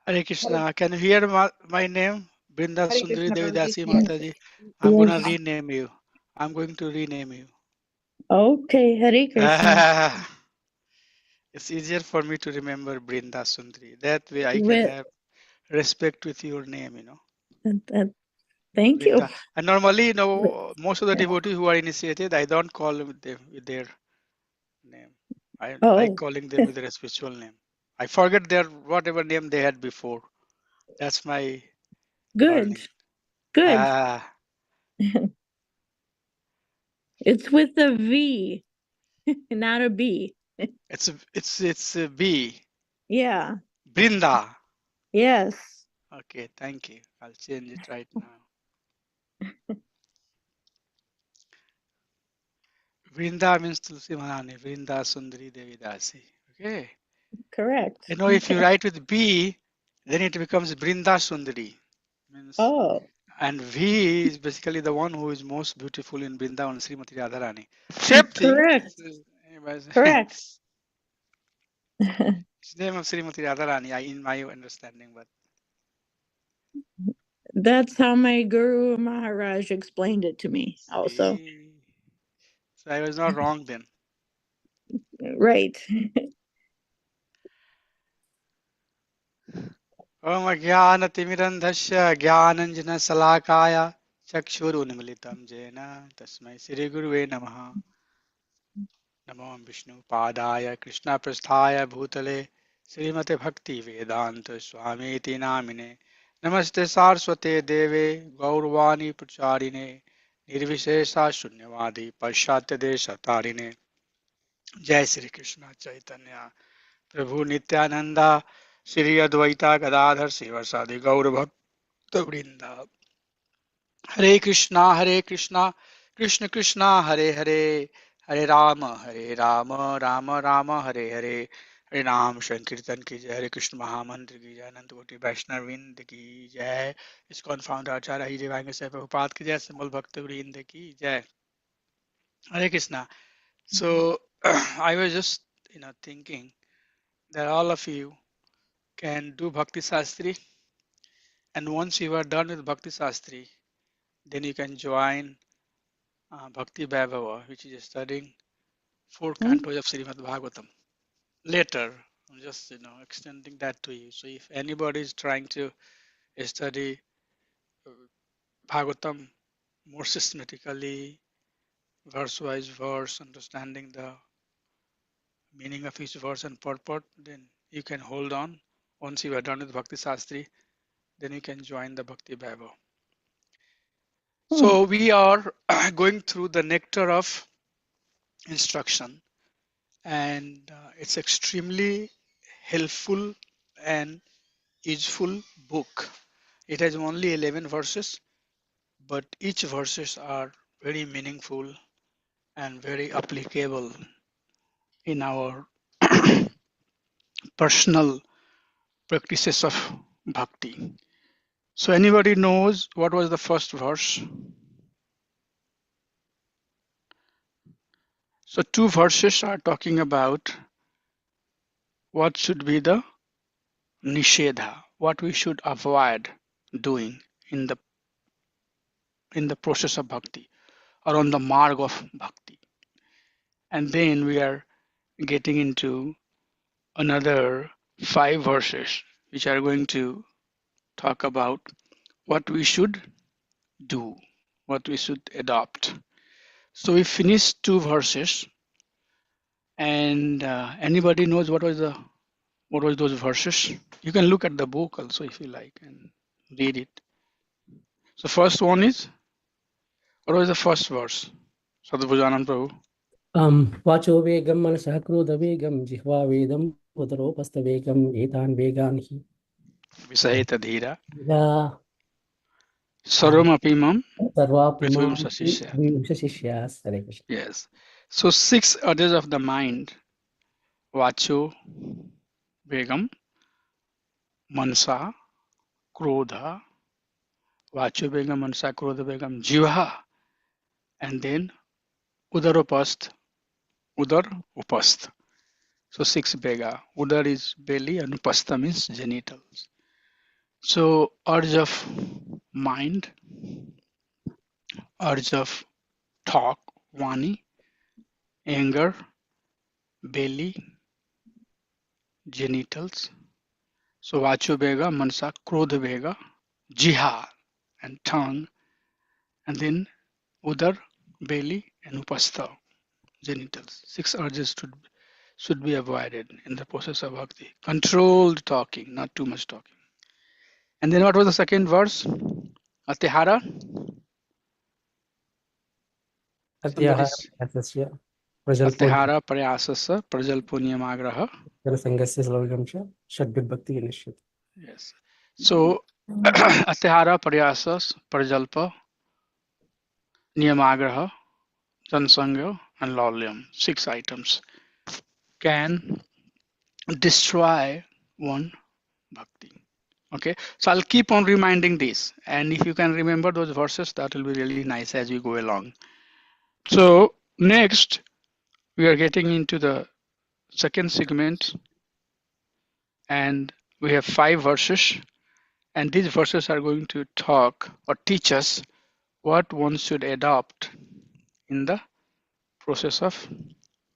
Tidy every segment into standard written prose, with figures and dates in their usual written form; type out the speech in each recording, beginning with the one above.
Hare Krishna. Can you hear my name? Brinda Hare Sundari Krishna, Prabhuji. Devidasi Yes. Mataji. I'm gonna Yes. rename you. I'm going to rename you. Okay, Hare Krishna. It's easier for me to remember Brinda Sundari. That way I can With have respect with your name, you know. thank you. Brinda. And normally, With, most of the devotees who are initiated, I don't call them with their name. I like oh, calling them with their spiritual name. I forget their whatever name they had before. That's my good, learning. good. Ah, It's with a V, not a B. it's a B. Yeah. Brinda. Yes. Okay, thank you. I'll change it right now. Vrinda means Tulsi Maharani. Vrinda Sundari Devi Dasi. Okay. Correct. You know, if you write with B, then it becomes Brinda Sundari. Means, Oh, and V is basically the one who is most beautiful in Vrindavan, Srimati Radharani. Same thing. correct. But Correct. it's the name of Srimati Radharani, in my understanding. But That's how my Guru Maharaj explained it to me also. see, so I was not wrong then. Right. ओम ज्ञानतिमिरन्धस्य ज्ञानञ्जनशलाकाय चक्षुरुन्मिलितं येन तस्मै श्रीगुरुवे नमः नमो विष्णुपादाय कृष्णपृष्ठाय भूतले श्रीमते भक्तिवेदान्त स्वामीति नामिने नमस्ते सारस्वते देवे गौरवाणी प्रचारिणे निर्विशेषा शून्यवादी पाश्चात्य देशतारिणे जय श्री कृष्ण चैतन्य प्रभु नित्यानंदा श्री अद्वैता गदाधर शिवसादि गौरभक्त वृंदा हरे कृष्णा कृष्ण कृष्णा हरे हरे हरे राम राम राम हरे हरे हरे नाम संकीर्तन की जय हरे कृष्ण महामंत्र की जय अनंत कोटि वैष्णव वृंद की जय इस्कॉन फाउंडर आचार्य ही देवांग से प्रभुपाद की जय समूल भक्त वृंद की जय हरे Krishna so I was just thinking that all of you can do bhakti sastri, and once you are done with bhakti sastri, then you can join Bhakti Vaibhava, which is studying 4 cantos of Srimad Bhagavatam. Later, I'm just extending that to you. So if anybody is trying to study Bhagavatam more systematically, verse-wise verse, understanding the meaning of each verse and purport, then you can hold on. Once you are done with Bhakti Sastri, then you can join the Bhakti Vaibhava. So we are going through the Nectar of Instruction, and it's extremely helpful and useful book. It has only 11 verses, but each verses are very meaningful and very applicable in our personal practices of bhakti. So anybody knows what was the first verse? So 2 verses are talking about what should be the nishedha, what we should avoid doing in the process of bhakti or on the marg of bhakti. And then we are getting into another 5 verses which are going to talk about what we should do, what we should adopt. So we finished 2 verses, and anybody knows what was those verses? You can look at the book also if you like and read it. So first one is, what was the first verse? Sadhupujanand Prabhu. वाचो वेगम मनसः क्रोध वेगम जिह्वा वेदम उदरोपस्थ वेगम एतान वेगान हि Visayeta dhira या sarvamapi mam prithvim सर्वापिमां sasisya. शिष्याः हरे Krishna. Yes. So 6 orders of the mind: vacho, vegam, mansa, krodha, vacho vegam, mansa, krodha vegam, jiva, and then udaropasth, udar, upasth. So 6 vega. Udar is belly and upastha means genitals. So urge of mind, urge of talk, vani, anger, belly, genitals. So vacho bega, mansa, krodha bega, jiha and tongue, and then udar, belly, and upastha, genitals. 6 urges should be avoided in the process of bhakti. Controlled talking, not too much talking. And then what was the second verse? Atihara. अत्याहार Somebody's प्रयासस्य प्रजल्पो Atihara Prayasasa Prajalpo Niyamagraha. जनसङ्गस्य स्लौगं च षड्विभक्तिः निश्चित Yes. So Atihara Prayasas Prajalpa Niyamagraha Jansanga and Laulyam. 6 items can destroy one bhakti. Okay, so I'll keep on reminding this, and if you can remember those verses, that will be really nice as we go along. So next we are getting into the second segment, and we have 5 verses, and these verses are going to talk or teach us what one should adopt in the process of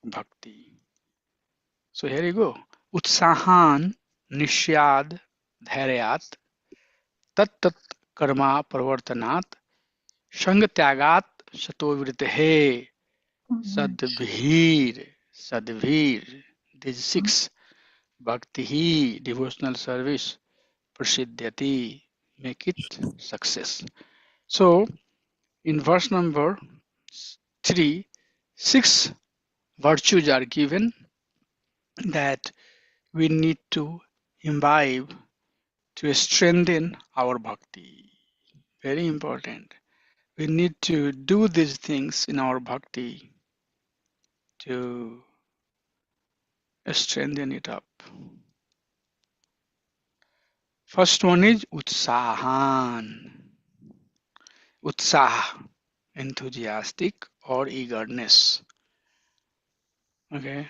bhakti. So here you go. Utsahan nishyad dhairyat tat tat karma pravartanat shang tyagat sato vrithe sadbhir sadvir. These 6 bhakti devotional service prasiddhyati, make it success. So in verse number 3, 6 virtues are given that we need to imbibe to strengthen our bhakti. Very important. We need to do these things in our bhakti to strengthen it up. First one is utsahan. Utsah, enthusiastic or eagerness. Okay,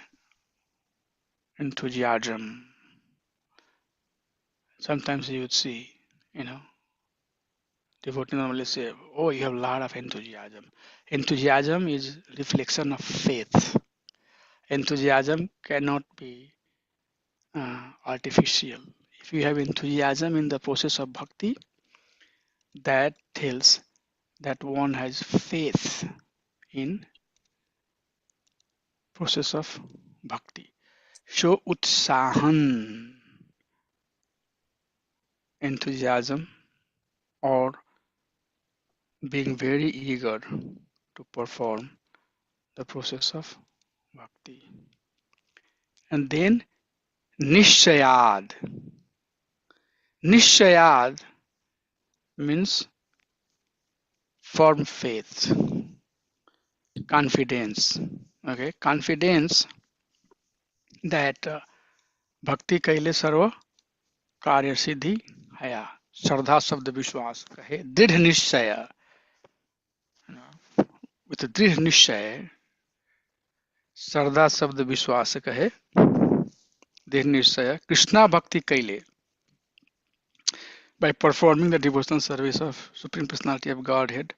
enthusiasm. Sometimes you would see, you know, devotee normally say, "Oh, you have a lot of enthusiasm." Enthusiasm is reflection of faith. Enthusiasm cannot be artificial. If you have enthusiasm in the process of bhakti, that tells that one has faith in process of bhakti. So utsahan, enthusiasm or being very eager to perform the process of bhakti. And then nishayad. Nishayad means firm faith, confidence. Okay, confidence that bhakti kaile sarva कार्य सिद्धि हया श्रद्धा शब्द विश्वास कहे दृढ़ निश्चय with दृढ़ निश्चय श्रद्धा शब्द विश्वास कहे दृढ़ निश्चय कृष्णा भक्ति कैले by performing the devotional service of Supreme Personality of Godhead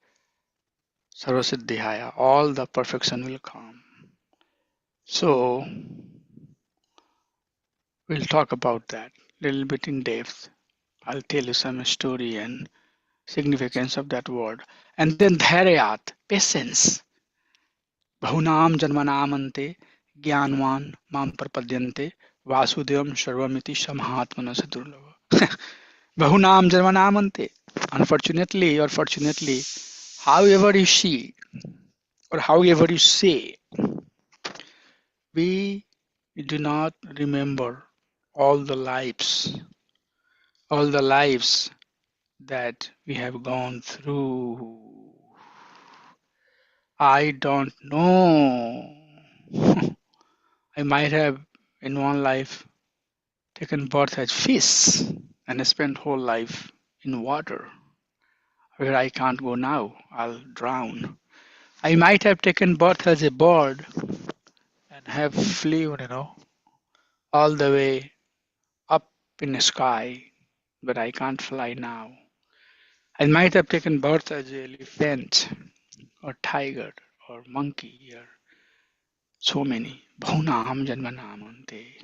sarvasiddhihaya all the perfection will come. So we'll talk about that a little bit in depth. I'll tell you some story and significance of that word. And then dharyat, patience. Bahunam janmanamante ज्ञानवान माम प्रपद्यन्ते वासुदेवम सर्वमिति समहात्मन sadurlava. Bahunam janmanamante. Unfortunately or fortunately, however you see or however you say, we do not remember all the lives that we have gone through. I don't know. I might have in one life taken birth as fish and spent whole life in water where I can't go now. I'll drown. I might have taken birth as a bird and have flew, all the way up in the sky, but I can't fly now. I might have taken birth as an elephant or tiger or monkey or so many. Bhunam janmanamante.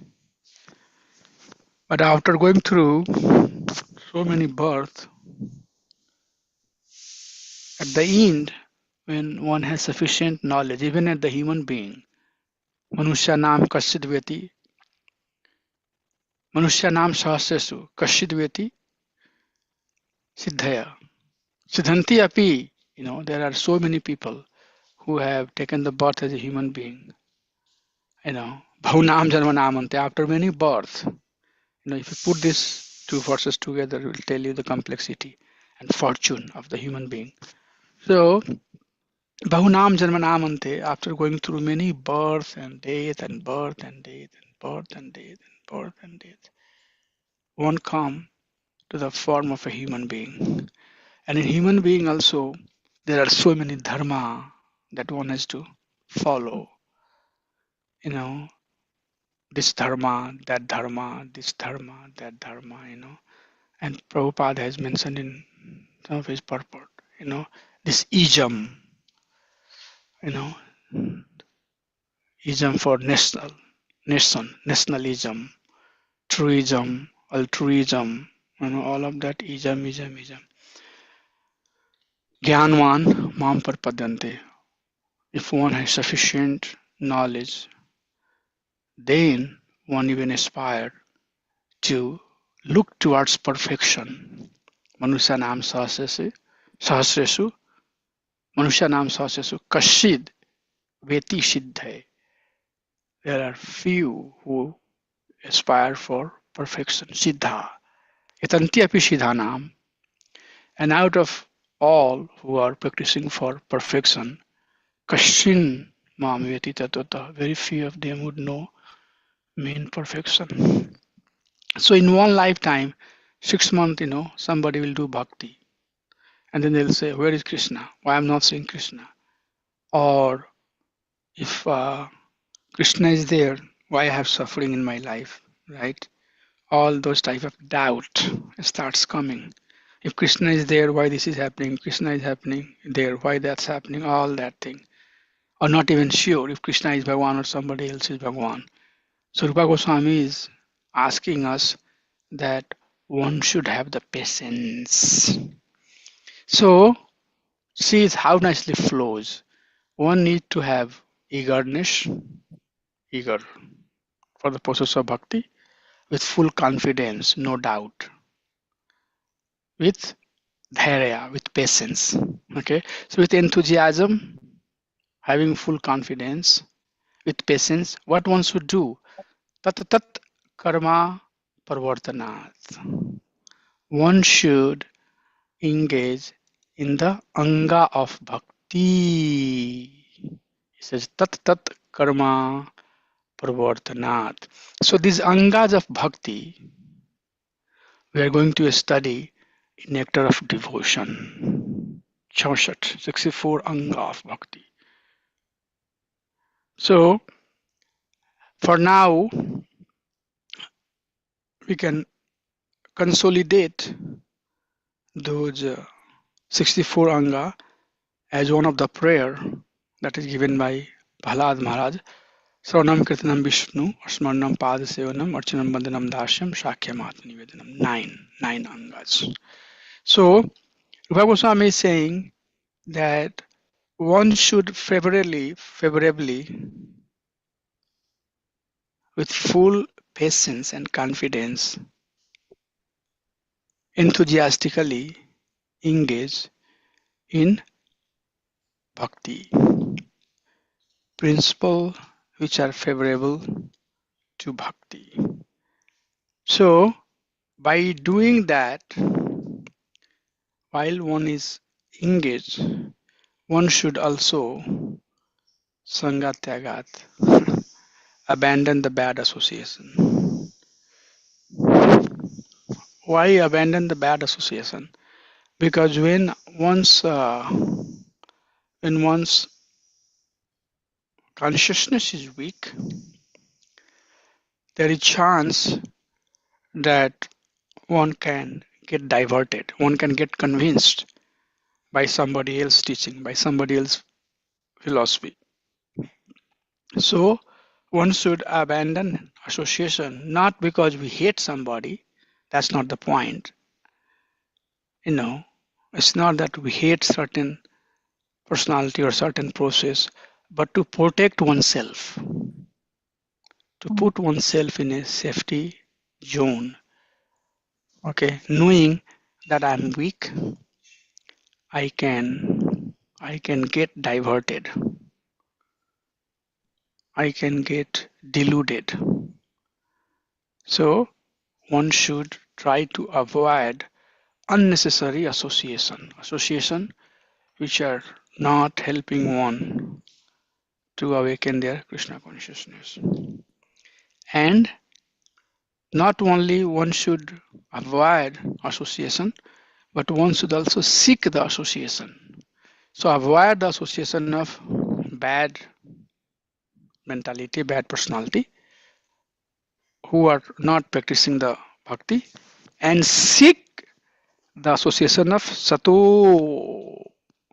But after going through so many births, at the end, when one has sufficient knowledge, even at the human being, Manusya nam kasyid vyati, Manusya nam sahasrasu kasyid vyati siddhaya. Siddhanti api, there are so many people who have taken the birth as a human being. Bhaunam janmanamante, after many births. If you put these two verses together, it will tell you the complexity and fortune of the human being. So, Bahunam Janmanamante, after going through many birth and death and birth and death and birth and death and birth and death, one come to the form of a human being. And in human being also, there are so many dharma that one has to follow. This dharma, that dharma, this dharma, that dharma. And Prabhupada has mentioned in some of his purport, this ism, you know, ism for nationalism, truism, altruism, all of that ism. Gyanwan mam parpadante. If one has sufficient knowledge, then one even aspire to look towards perfection. Manusya nam sahasresu, Manusya nam sahasresu kashid veti siddhai. There are few who aspire for perfection, siddha. Yatanti api siddhanam. And out of all who are practicing for perfection, kashin mam veti tatata. Very few of them would know mean perfection. So in one lifetime, 6 months, somebody will do bhakti. And then they'll say, where is Krishna? Why I'm not seeing Krishna? Or if Krishna is there, why I have suffering in my life, right? All those type of doubt starts coming. If Krishna is there, why this is happening? Krishna is happening there, why that's happening? All that thing. Or not even sure if Krishna is Bhagwan or somebody else is Bhagwan. So Rupa Goswami is asking us that one should have the patience. So see how nicely flows. One need to have eagerness, eager for the process of bhakti, with full confidence, no doubt, with dhairya, with patience. Okay, so with enthusiasm, having full confidence, with patience, what one should do? Tat tat karma parvartanat. One should engage in the anga of bhakti. He says tat tat karma parvartanat. So these angas of bhakti, we are going to study in Nectar of Devotion. 64 anga of bhakti. So for now, we can consolidate those 64 anga as one of the prayer that is given by Prahlad Maharaj. Sravanam Kirtanam Vishnu, Smarnam Padasevanam, Archanam Bandhanam Dashyam, Shakyam Atmanivedanam. Nine angas. So Rupa Goswami is saying that one should favorably, with full patience and confidence, enthusiastically engage in bhakti, principles which are favorable to bhakti. So, by doing that, while one is engaged, one should also sangat tyagat, abandon the bad association. Why abandon the bad association? Because when one's consciousness is weak, there is chance that one can get diverted. One can get convinced by somebody else teaching, by somebody else philosophy. So one should abandon association not because we hate somebody. That's not the point. You know, it's not that we hate certain personality or certain process, but to protect oneself, to put oneself in a safety zone. Okay, knowing that I'm weak, I can get diverted. I can get deluded. So one should try to avoid unnecessary association which are not helping one to awaken their Krishna consciousness. And not only one should avoid association, but one should also seek the association. So avoid the association of bad mentality, bad personality who are not practicing the bhakti, and seek the association of sato.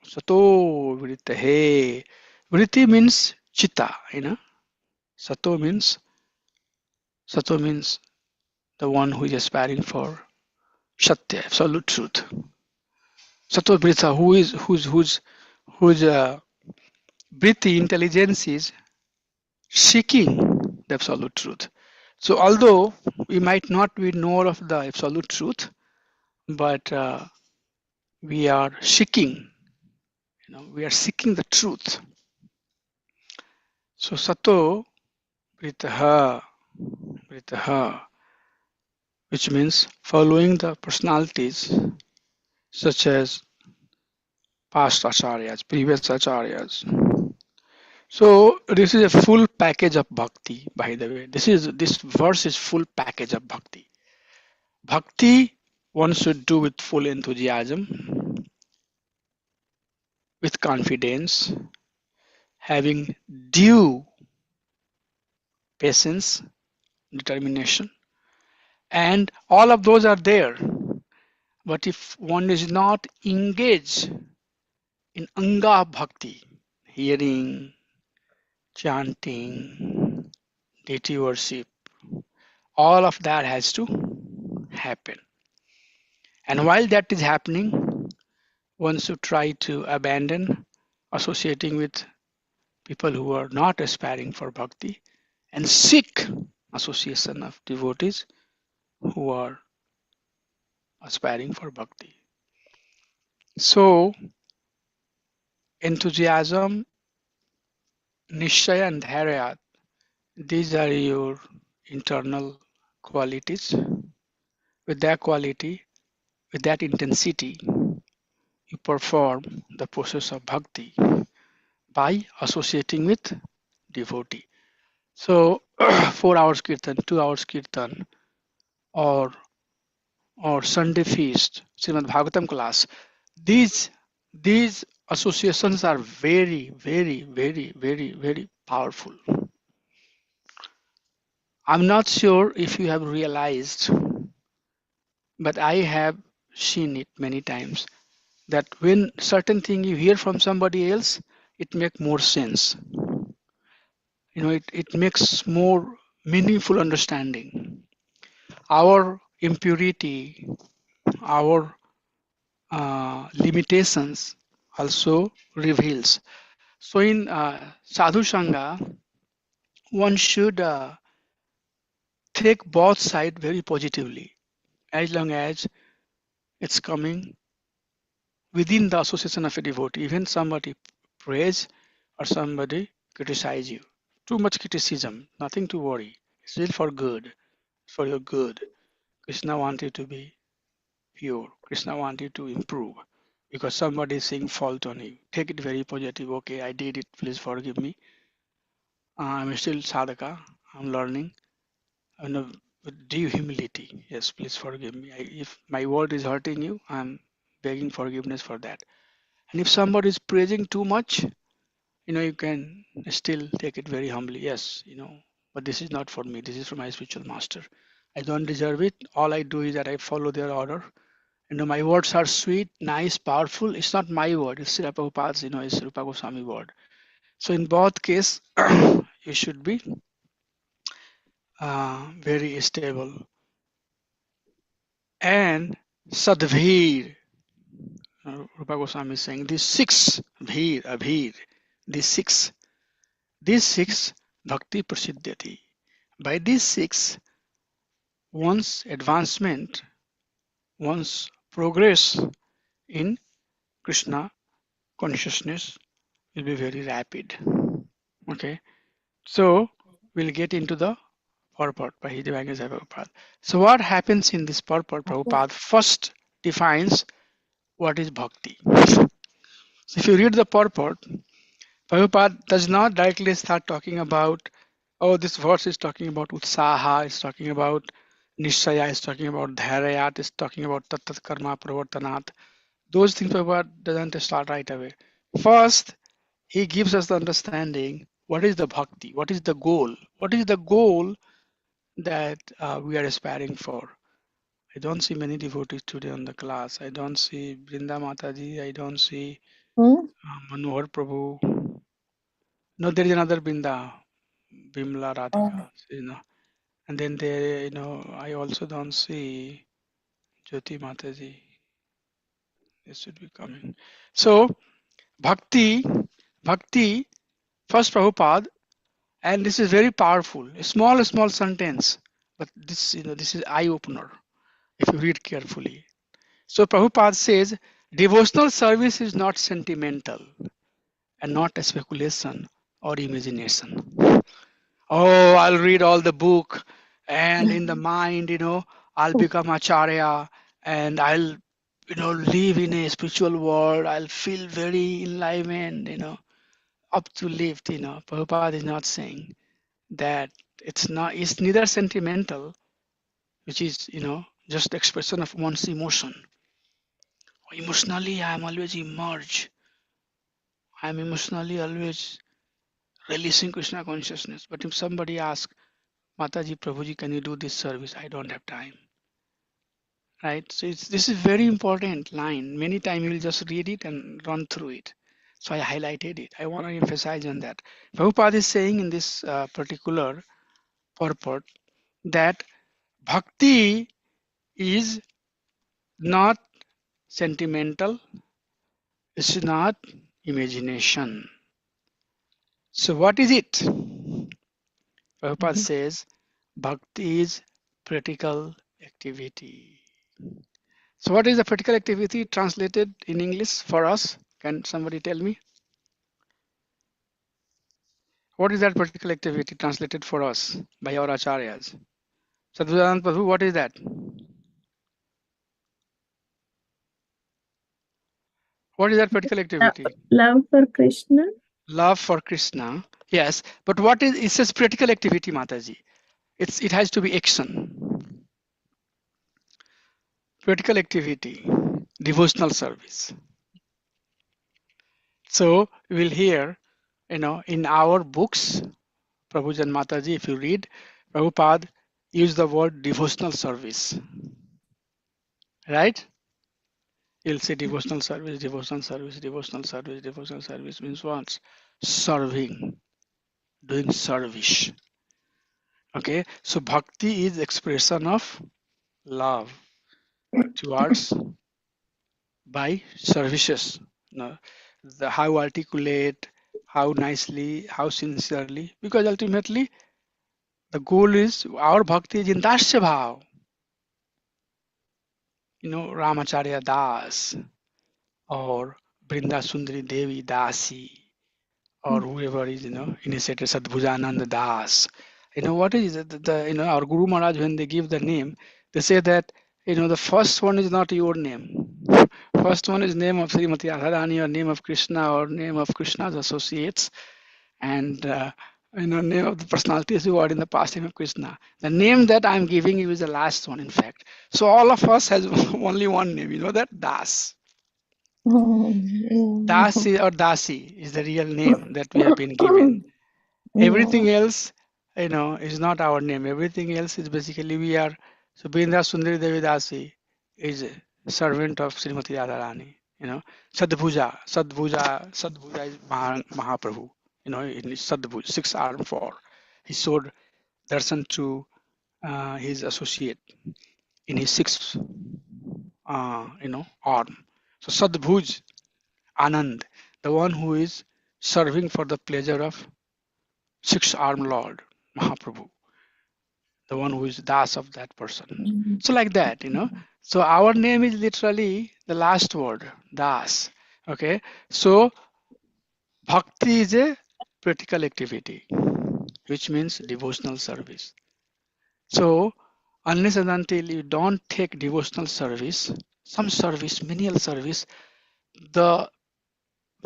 Sato vritti. Vritti means chitta, Sato means the one who is aspiring for Satya, absolute truth. Sato vritta, whose vritti intelligence is seeking the absolute truth. So although we might not be knower of the absolute truth, but we are seeking, we are seeking the truth. So sato vritaha, which means following the personalities such as past acharyas, previous acharyas. So this is a full package of bhakti, by the way. This verse is full package of bhakti. Bhakti one should do with full enthusiasm, with confidence, having due patience, determination, and all of those are there. But if one is not engaged in anga bhakti, hearing, chanting, deity worship, all of that has to happen. And while that is happening, one should try to abandon associating with people who are not aspiring for bhakti and seek association of devotees who are aspiring for bhakti. So enthusiasm, nishchaya and dhairya, these are your internal qualities. With that quality, with that intensity, you perform the process of bhakti by associating with devotee. So 4 hours kirtan, 2 hours kirtan, or Sunday feast, Srimad Bhagavatam class, these these associations are very, very, very, very, very powerful. I'm not sure if you have realized, but I have seen it many times that when certain thing you hear from somebody else, it makes more sense. It makes more meaningful understanding. Our impurity, our limitations also reveals. So in sadhu sangha, one should take both sides very positively, as long as it's coming within the association of a devotee. Even somebody praise or somebody criticize you. Too much criticism, nothing to worry. It's really for good, for your good. Krishna wants you to be pure. Krishna wants you to improve. Because somebody is saying fault on you. Take it very positive. Okay, I did it. Please forgive me. I'm still sadhaka. I'm learning. With due humility. Yes, please forgive me. If my word is hurting you, I'm begging forgiveness for that. And if somebody is praising too much, you can still take it very humbly. Yes, but this is not for me. This is for my spiritual master. I don't deserve it. All I do is that I follow their order. My words are sweet, nice, powerful. It's not my word. It's Srila Prabhupada's, it's Rupa Goswami word. So in both case, you should be very stable. And Sadvir, Rupa Goswami is saying, these six, Bhir, Abhir, these six, Bhakti Prasiddhati. By these six, one's advancement, one's progress in Krishna consciousness will be very rapid. Okay, so we'll get into the purport by His Divine Grace Prabhupada. So what happens in this purport? Prabhupada first defines what is bhakti. So if you read the purport, Prabhupada does not directly start talking about, oh, this verse is talking about utsaha, it's talking about nishaya, it's talking about dhairayat, it's talking about tattat karma pravartanat. Those things Prabhupada doesn't start right away. First, he gives us the understanding what is the bhakti, what is the goal, what is the goal that we are aspiring for. I don't see many devotees today on the class. I don't see Brinda Mataji. I don't see Hmm? Manohar Prabhu. No, there is another Brinda, Bimla Oh. Radhika. And then there, I also don't see Jyoti Mataji. This should be coming. So, bhakti, first Prabhupada, and this is very powerful. A small sentence, but this is eye opener if you read carefully. So Prabhupada says, devotional service is not sentimental and not a speculation or imagination. Oh, I'll read all the book and in the mind, I'll become acharya and I'll, live in a spiritual world. I'll feel very enlivened, up to lift, Prabhupada is not saying that it's neither sentimental, which is, just expression of one's emotion. Emotionally, I'm always immersed. I'm emotionally always releasing Krishna consciousness. But if somebody asks, Mataji, Prabhuji, can you do this service? I don't have time. Right? So this is very important line. Many times you will just read it and run through it. So I highlighted it. I want to emphasize on that. Prabhupada is saying in this particular purport that bhakti is not sentimental, it's not imagination. So what is it? Prabhupada Mhm. says bhakti is practical activity. So what is the practical activity translated in English for us? Can somebody tell me? What is that practical activity translated for us by our acharyas? Sadhudanand Prabhu, what is that? What is that practical activity? Love for Krishna. Love for Krishna. Yes, but what is it says practical activity, Mataji? It has to be action. Practical activity, devotional service. So we'll hear, in our books, Prabhuji and Mataji, if you read, Prabhupada use the word devotional service, right? You'll say devotional service, devotional service, devotional service, devotional service means what? Serving, doing service. Okay, so bhakti is expression of love towards by services. How articulate, how nicely, how sincerely, because ultimately the goal is our bhakti is in dasya bhav. Ramacharya Das or Brinda Sundari Devi Dasi or whoever is, initiated Sadbhujananda Das. What is it? Our Guru Maharaj, when they give the name, they say that, the first one is not your name. First one is name of Srimati Radharani or name of Krishna or name of Krishna's associates and, name of the personalities who are in the past name of Krishna. The name that I'm giving you is the last one, in fact. So all of us has only one name, that Das. Oh, yeah. Dasi or Dasi is the real name that we have been given. Yeah. Everything else, is not our name. Everything else is basically we are. So Brinda Sundari Devi Dasi is servant of Srimati Radharani. Sadbhuja is Mahaprabhu. In his Sadbhuj, 6 arm 4. He showed darshan to his associate in his 6 arm. So Sadbhuj, Anand, the one who is serving for the pleasure of 6 arm Lord, Mahaprabhu, the one who is Das of that person. So like that. So our name is literally the last word, Das. Okay. So Bhakti is a practical activity, which means devotional service. So unless and until you don't take devotional service, some service, menial service, the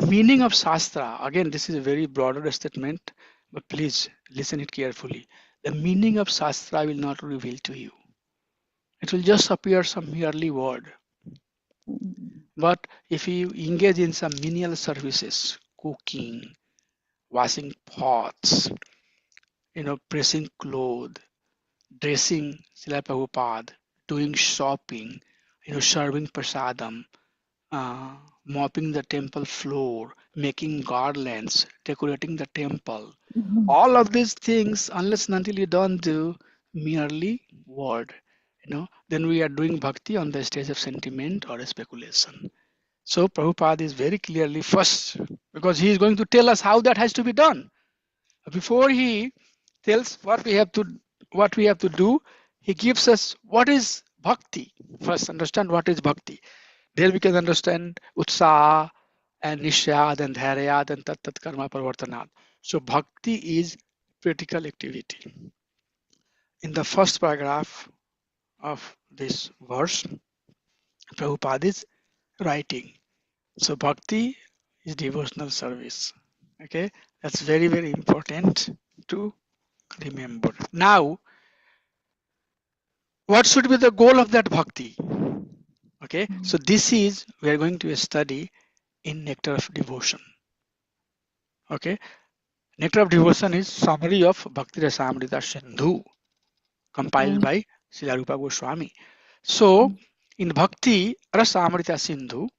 meaning of Shastra, again, this is a very broader statement, but please listen it carefully. The meaning of Shastra will not reveal to you. It will just appear some merely word. But if you engage in some menial services, cooking, washing pots, pressing clothes, dressing Srila Prabhupada, doing shopping, serving prasadam, mopping the temple floor, making garlands, decorating the temple. All of these things, unless and until you don't do merely word, then we are doing bhakti on the stage of sentiment or speculation. So Prabhupada is very clearly first, because he is going to tell us how that has to be done. Before he tells what we have to do, he gives us what is bhakti. First, understand what is bhakti. There we can understand utsaha and nishad and dharyad and tat tat karma parvartanat. So bhakti is practical activity. In the first paragraph of this verse, Prabhupada is writing. So bhakti is devotional service. Okay, that's very, very important to remember. Now, what should be the goal of that bhakti? Okay, so this is, we are going to study in Nectar of Devotion. Okay, Nectar of Devotion is summary of Bhakti Rasamrita Sindhu, compiled by Srila Rupa Goswami. So, in Bhakti Rasamrita Sindhu,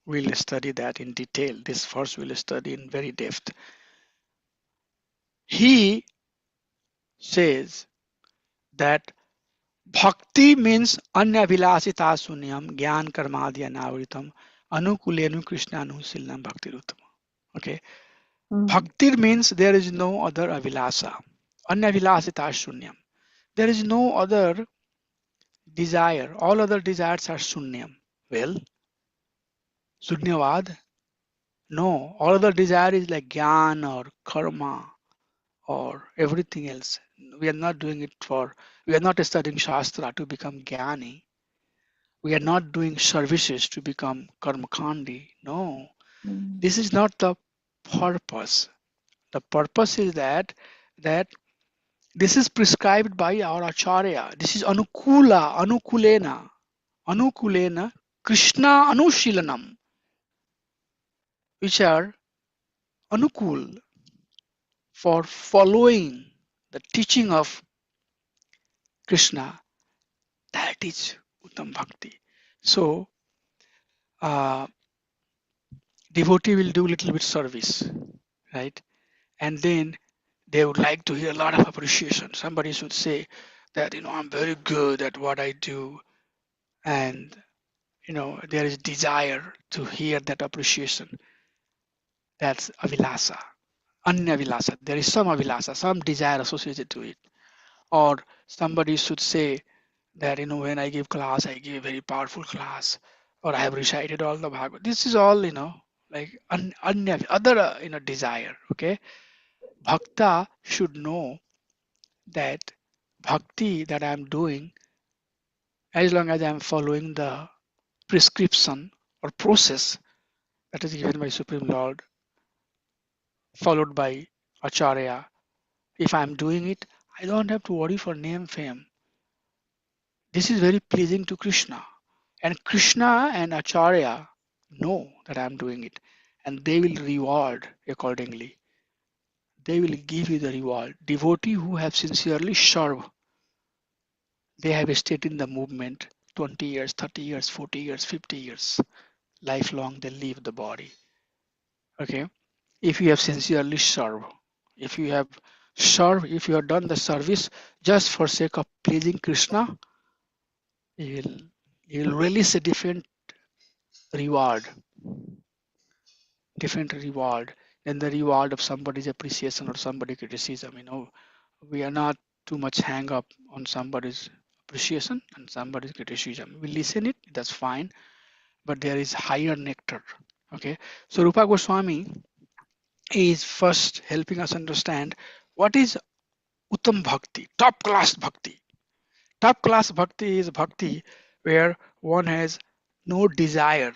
we'll study that in detail. This verse we'll study in very depth. He says that Bhakti means anyavilasita sunyam gyan karmadi anavritam anukulenu krishna anusilam bhakti rutam. Okay, Bhakti means there is no other avilasa. Anyavilasita sunyam. There is no other desire. All other desires are sunyam. Well, sunyavad? No. All other desire is like gyan or karma or everything else. We are not doing it we are not studying Shastra to become Jnani. We are not doing services to become Karmakandi. No, this is not the purpose. The purpose is that this is prescribed by our Acharya. This is Anukulena, Krishna Anushilanam, which are Anukul for following the teaching of Krishna. That is Uttam Bhakti. So, devotee will do little bit service, right? And then they would like to hear a lot of appreciation. Somebody should say that, I'm very good at what I do. And, there is desire to hear that appreciation. That's avilasa, anya vilasa. There is some avilasa, some desire associated to it. Or somebody should say that, when I give class, I give a very powerful class, or I have recited all the Bhagavad. This is all, like anya, other, desire. Okay. Bhakta should know that bhakti that I am doing, as long as I am following the prescription or process that is given by Supreme Lord, followed by Acharya, if I am doing it, I don't have to worry for name, fame. This is very pleasing to Krishna. And Krishna and Acharya know that I am doing it. And they will reward accordingly. They will give you the reward. Devotee who have sincerely served, they have stayed in the movement, 20 years, 30 years, 40 years, 50 years. Lifelong they leave the body. Okay. If you have sincerely served, if you have served, if you have done the service just for sake of pleasing Krishna, you will release a reward, different reward than the reward of somebody's appreciation or somebody's criticism. We are not too much hang up on somebody's appreciation and somebody's criticism. We listen it, that's fine, but there is higher nectar. Okay, so Rupa Goswami is first helping us understand what is Uttam Bhakti, top class Bhakti. Top class Bhakti is Bhakti where one has no desire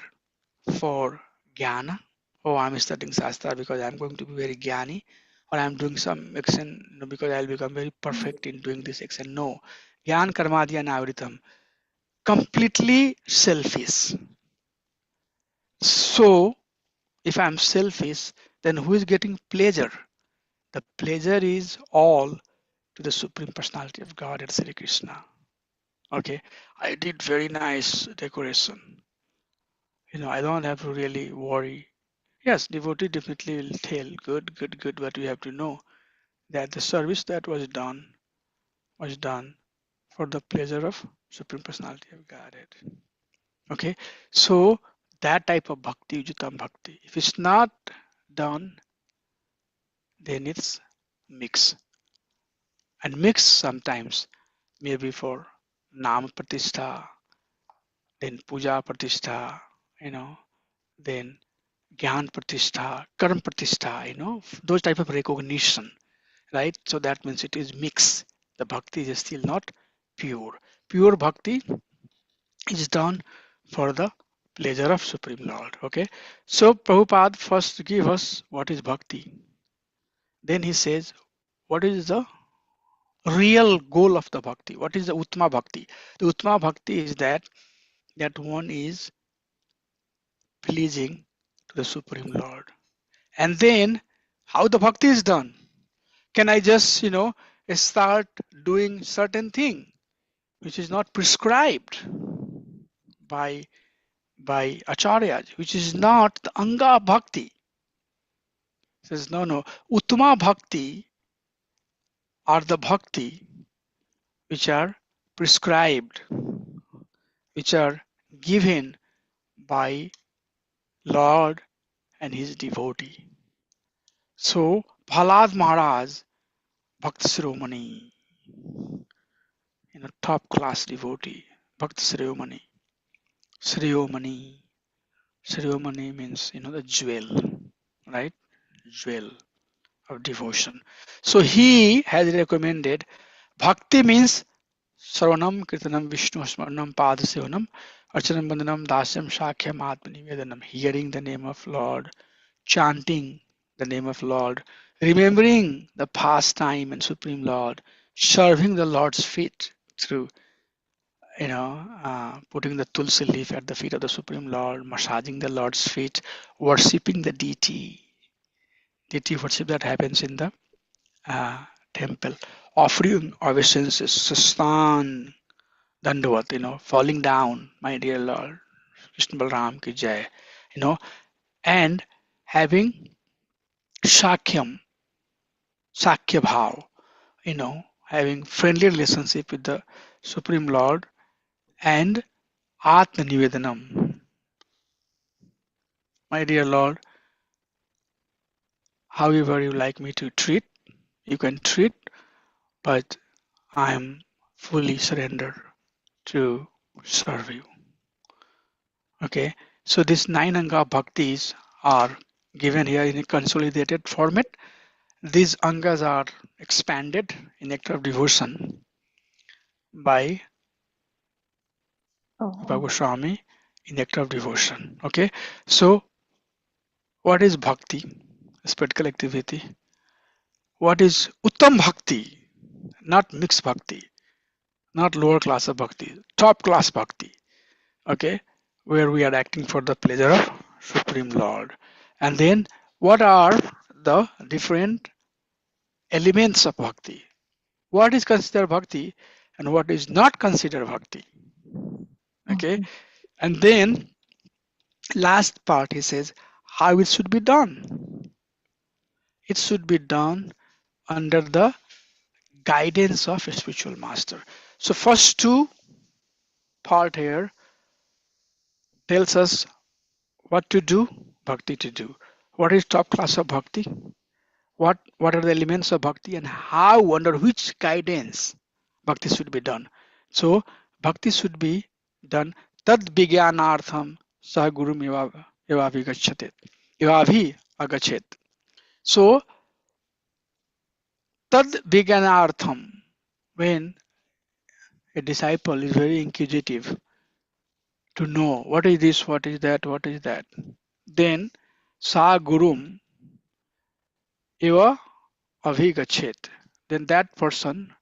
for jnana. Oh, I'm studying Shastra because I'm going to be very jnani, or I'm doing some action because I'll become very perfect in doing this action. No. Jnana karmadya navritam. Completely selfish. So, if I'm selfish, then who is getting pleasure? The pleasure is all to the Supreme Personality of God and Sri Krishna. Okay, I did very nice decoration. I don't have to really worry. Yes, devotee definitely will tell, good, good, good, but we have to know that the service that was done for the pleasure of Supreme Personality of Godhead. Okay, so that type of bhakti, ujitam bhakti, if it's not done, then it's mix. And mix sometimes maybe for Nam Pratishtha, then Puja Pratishtha, then Gyan Pratishtha, Karm Pratishtha, those type of recognition, right? So that means it is mixed. The bhakti is still not pure. Pure bhakti is done for the pleasure of Supreme Lord. Okay. So Prabhupada first give us what is bhakti. Then he says, what is the real goal of the bhakti? What is the Uttama bhakti? The Uttama bhakti is that one is pleasing to the Supreme Lord. And then how the bhakti is done? Can I just, start doing certain thing which is not prescribed by acharyas, which is not the anga bhakti? Says no. Uttama bhakti are the bhakti which are prescribed, which are given by Lord and his devotee. So Prahlad Maharaj, Bhakt Siromani, top class devotee, Bhakt Siromani. Siromani means, the jewel, right? Jewel of devotion. So he has recommended bhakti means Sarvanam Kirtanam Vishnu Smaranam Padasevanam Archanam Bandhanam Dasyam Shakhyam Atmanivedanam. Hearing the name of Lord, chanting the name of Lord, remembering the past time and Supreme Lord, serving the Lord's feet through putting the tulsi leaf at the feet of the Supreme Lord, massaging the Lord's feet, worshipping the deity worship that happens in the temple, offering obeisances, sastan, dandavat, falling down, my dear Lord, Krishna Balram ki jai, and having shakyam, sakya bhav, having friendly relationship with the Supreme Lord, and atma nivedanam. My dear Lord, however you like me to treat, you can treat, but I am fully surrendered to serve you. Okay, so these 9 anga bhaktis are given here in a consolidated format. These angas are expanded in Nectar of Devotion by Rupa Goswami in Nectar of Devotion. Okay, so what is bhakti? Spiritual activity. What is Uttam Bhakti? Not mixed bhakti, not lower class of bhakti, top class bhakti. Okay, where we are acting for the pleasure of Supreme Lord. And then what are the different elements of bhakti? What is considered bhakti and what is not considered bhakti? Okay, and then last part he says how it should be done. It should be done under the guidance of a spiritual master. So first two part here tells us what to do, bhakti to do. What is top class of bhakti? What are the elements of bhakti and how under which guidance bhakti should be done. So bhakti should be done tad vigyanartham sah gurum evavi gacchate. Evavi agachet. So tad vigyanartham, when a disciple is very inquisitive to know what is this, what is that, what is that, then sa gurum eva avigachet, then that person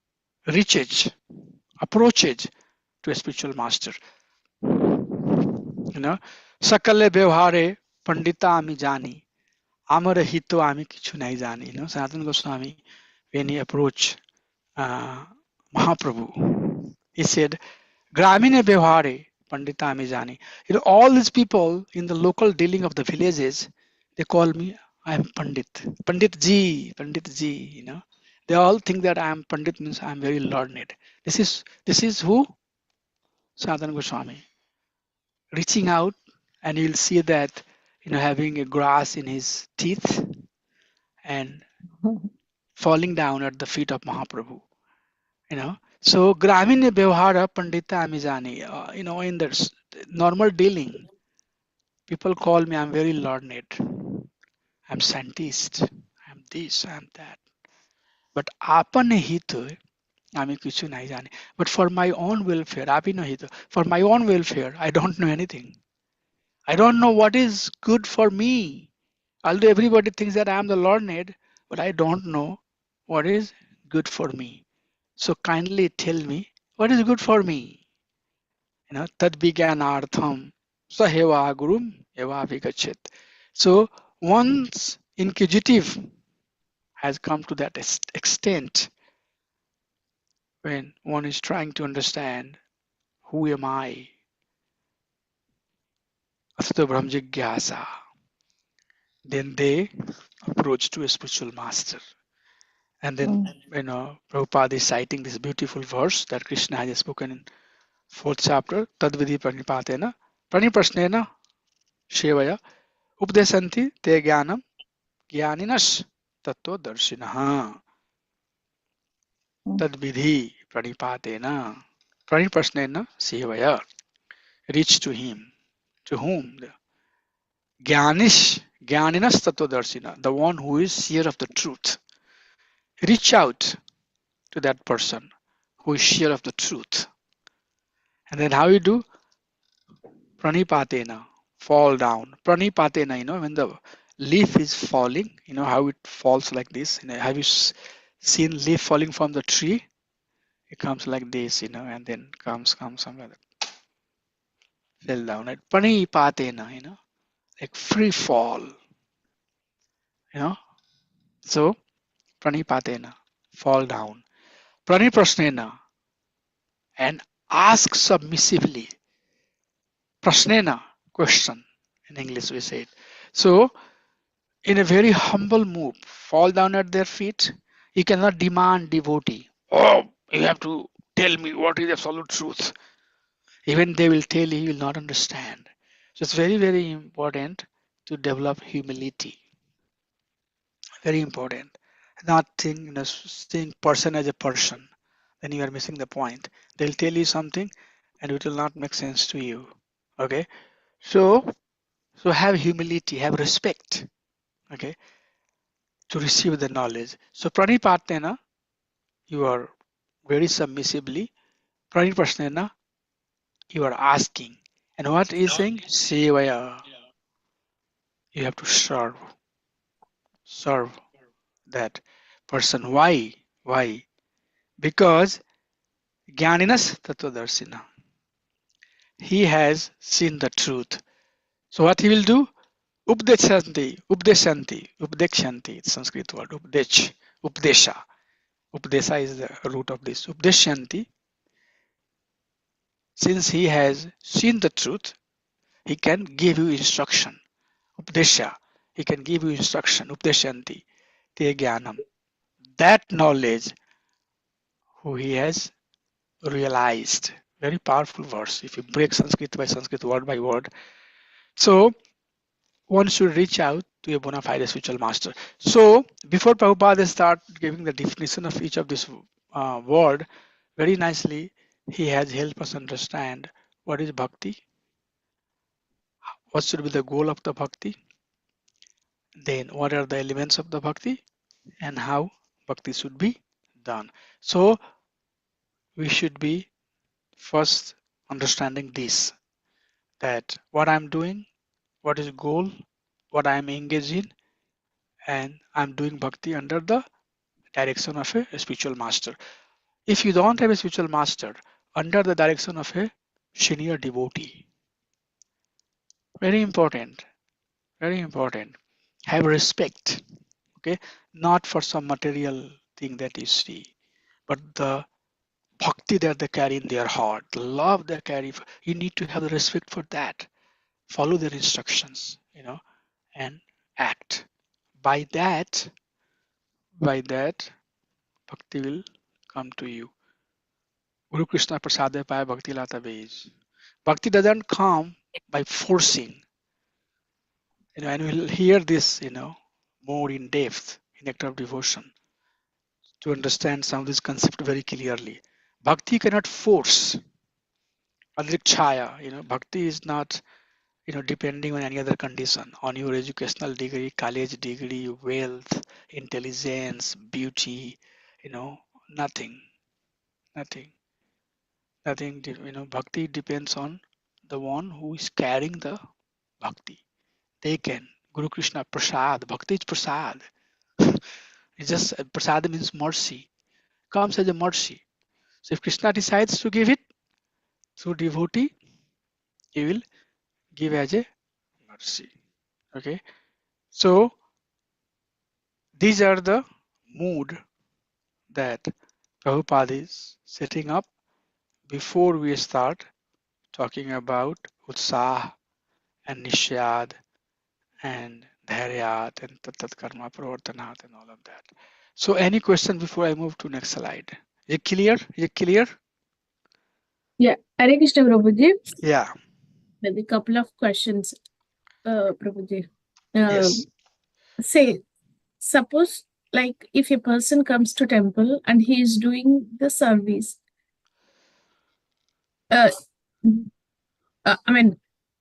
reaches, approaches to a spiritual master. You know, sakale vyavhare pandita ami jani, amara hito ami kichu nahi jani. You know, Sanatana Goswami, when he approached Mahaprabhu, he said, Gramine Vyavhare Pandita Amijani. You know, all these people in the local dealing of the villages, they call me, I am Pandit. Pandit Ji, Pandit Ji, you know. They all think that I am Pandit means I am very learned. This is who? Sanatana Goswami. Reaching out, and you'll see that, you know, having a grass in his teeth and falling down at the feet of Mahaprabhu. You know, so Gramine Vyavhara Pandita Amijani, you know, in the normal dealing, people call me, I'm very learned, I'm scientist, I'm this, I'm that. But आपन हित आमी किछु नहीं जाने. But for my own welfare, आपन हित, for my own welfare, I don't know anything. I don't know what is good for me. Although everybody thinks that I am the learned, but I don't know what is good for me. So kindly tell me what is good for me. You know, tad vigyanartham saheva gurum eva vigachet. So once inquisitive has come to that extent, when one is trying to understand who am I, Asata Brahm Jigyasa, then they approach to a spiritual master. And then, you know, Prabhupada is citing this beautiful verse that Krishna has spoken in 4th chapter, Tadvidi Pranipatena, Praniprasnena Shevaya, Updesanti Te Jnanam Jnaninas Tattva Darshinaha. Tadvidhi Pranipatena, Praniprasnena Sevaya. Reach to him. To whom? Jnanish, Jnaninas Tattva Darshina, the one who is seer of the truth. Reach out to that person who is seer of the truth. And then how you do? Pranipatena, fall down. Pranipatena, you know, when the leaf is falling, you know how it falls like this. You know, have you seen leaf falling from the tree? It comes like this, you know, and then comes something like that. Fell down. Like Pranipatena, you know, like free fall, you know. So Pranipatena, fall down. Praniprasnena, and ask submissively. Prasnena, question. In English we say it. So in a very humble move, fall down at their feet. You cannot demand devotee. Oh, you have to tell me what is absolute truth. Even they will tell you, you will not understand. So it's very, very important to develop humility. Very important. Not think, you know, seeing person as a person. Then you are missing the point. They'll tell you something and it will not make sense to you. Okay. So have humility, have respect. Okay. To receive the knowledge. So pranipatena, you are very submissively. Praniprasnena, you are asking. And what is saying? Sevaya. You have to serve that person. Why? Why? Because Jnaninas Tattvadarshina. He has seen the truth. So what he will do? Updekshanti, it's Sanskrit word, Updesha. Updesha is the root of this. Updeshanti, Since he has seen the truth, he can give you instruction. Updesha. He can give you instruction. Updeshanti. Te jnanam. That knowledge who he has realized. Very powerful verse if you break Sanskrit by Sanskrit, word by word. So one should reach out to a bona fide spiritual master. So before Prabhupada start giving the definition of each of this word, very nicely he has helped us understand what is bhakti, what should be the goal of the bhakti, then what are the elements of the bhakti, and how bhakti should be done. So we should be first understanding this, that what I'm doing, what is goal, what I'm engaged in, and I'm doing bhakti under the direction of a spiritual master. If you don't have a spiritual master, under the direction of a senior devotee, very important, very important. Have respect, okay? Not for some material thing that you see, but the bhakti that they carry in their heart, the love they carry. You need to have the respect for that. Follow their instructions, and act. By that, bhakti will come to you. Guru Krishna Prasade Paya Bhakti Lata Beej. Bhakti doesn't come by forcing, and we'll hear this, more in depth in Nectar of Devotion to understand some of this concept very clearly. Bhakti cannot force. Adrikchaya, bhakti is not, depending on any other condition, on your educational degree, college degree, wealth, intelligence, beauty, nothing, nothing, nothing. Bhakti depends on the one who is carrying the bhakti. They can. Guru Krishna Prasad. Bhakti is Prasad. It's just Prasad means mercy. Comes as a mercy. So if Krishna decides to give it through devotee, he will give as a mercy. Okay. So these are the mood that Prabhupada is setting up before we start talking about Utsah and Nishyad and Dhairyat and Tattat Karma Pravartanat and all of that. So any question before I move to next slide? Is it clear? Is it clear? Yeah. Hare Krishna, Prabhuji. Yeah. Maybe a couple of questions, Prabhuji. Um, Yes. say, suppose like if a person comes to temple and he is doing the service, uh, I mean,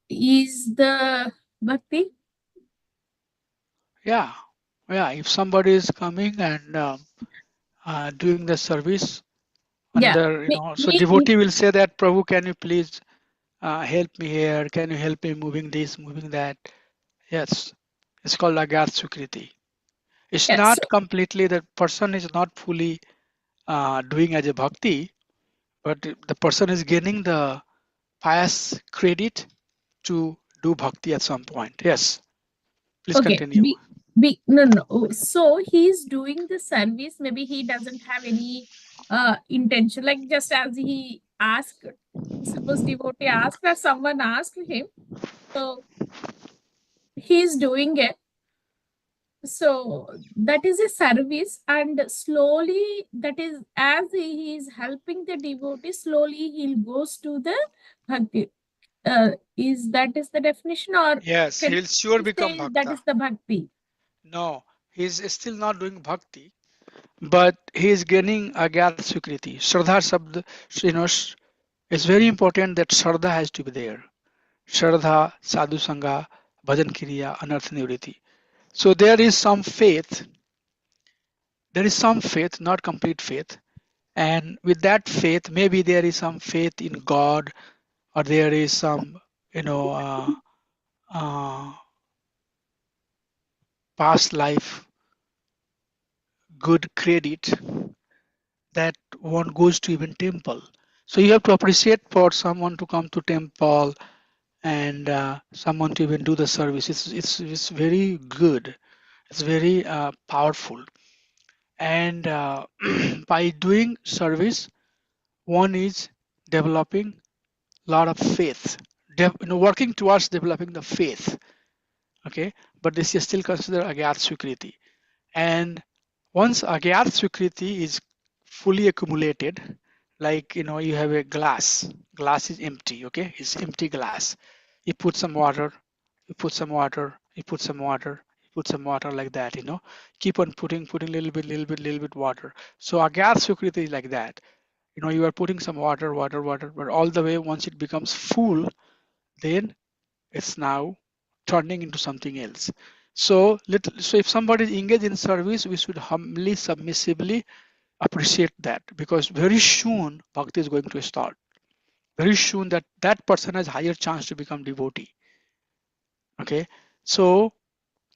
is the bhakti? Yeah. Yeah. If somebody is coming and doing the service Yeah. under, Me, so me, devotee will say that, Prabhu, can you please help me here? Can you help me moving this, moving that? Yes. It's called Agyat Sukriti. It's yeah. So, not completely, the person is not fully doing as a bhakti, but the person is gaining the pious credit to do bhakti at some point. Yes, please okay. continue. No, no. So he's doing the service. Maybe he doesn't have any intention. Like just as he asked, suppose devotee asked or someone asked him, so he's doing it. So that is a service, and slowly that is as he is helping the devotee, slowly he goes to the bhakti. Is the definition, or Yes, can he'll sure we become say that bhakta. is the bhakti? No, he's still not doing bhakti, but he is gaining agyat sukriti. Shraddha Shabd, it's very important that Shraddha has to be there. Shraddha, Sadhu Sangha, Bhajan Kriya, Anartha Nivriti. So there is some faith, not complete faith. And with that faith, maybe there is some faith in God, or there is some, you know, uh, uh, past life good credit that one goes to even temple. So you have to appreciate for someone to come to temple and someone to even do the service. It's very good. It's very powerful. And by doing service, one is developing lot of faith, working towards developing the faith. Okay, but this is still considered Agyat Swikriti. And once Agyat Swikriti is fully accumulated, like you have a glass is empty. Okay, it's empty glass. You put some water, you put some water, you put some water, you put some water, like that. Keep on putting little bit water. So Agyat Swikriti is like that. You are putting some water, but all the way, once it becomes full, then it's now turning into something else. So if somebody is engaged in service, we should humbly, submissively appreciate that, because very soon bhakti is going to start. Very soon that person has higher chance to become devotee. Okay, so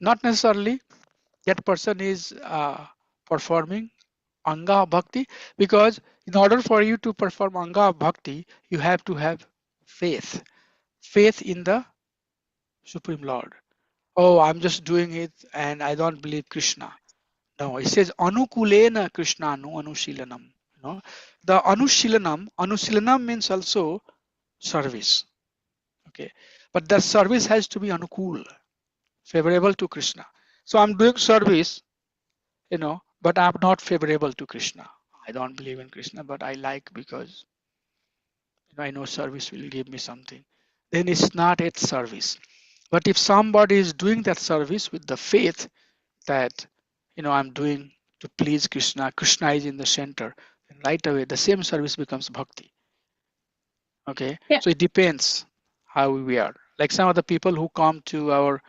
not necessarily that person is performing anga bhakti, because in order for you to perform anga bhakti, you have to have faith in the Supreme Lord. Oh, I'm just doing it and I don't believe Krishna. No, it says anukulena Krishna no anushilanam. The anusilanam means also service. Okay, but the service has to be anukul, favorable to Krishna. So I'm doing service, but I'm not favorable to Krishna. I don't believe in Krishna, but I like, because I know service will give me something. Then it's not its service. But if somebody is doing that service with the faith that I'm doing to please Krishna, Krishna is in the center, then right away the same service becomes bhakti. Okay, Yeah. so it depends how we are. Like some of the people who come to our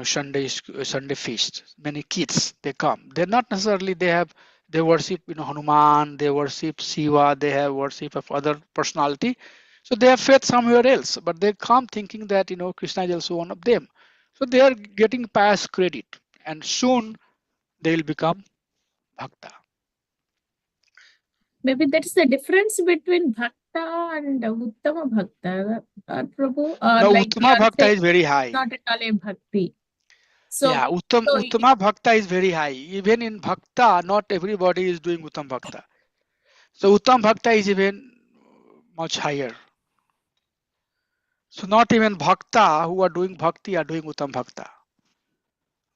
Sunday feast, many kids, they come. They're not necessarily, they worship Hanuman, they worship Shiva, they have worship of other personality. So they have faith somewhere else, but they come thinking that Krishna is also one of them. So they are getting past credit, and soon they will become bhakta. Maybe that's the difference between bhakta and uttama bhakta, Prabhu, or Now like you Uttama are bhakta saying is very high. not at all a bhakti. Yeah, So, so Uttama bhakta is very high. Even in bhakta, not everybody is doing Uttam bhakta. So Uttam bhakta is even much higher. So not even bhakta who are doing bhakti are doing Uttam bhakta.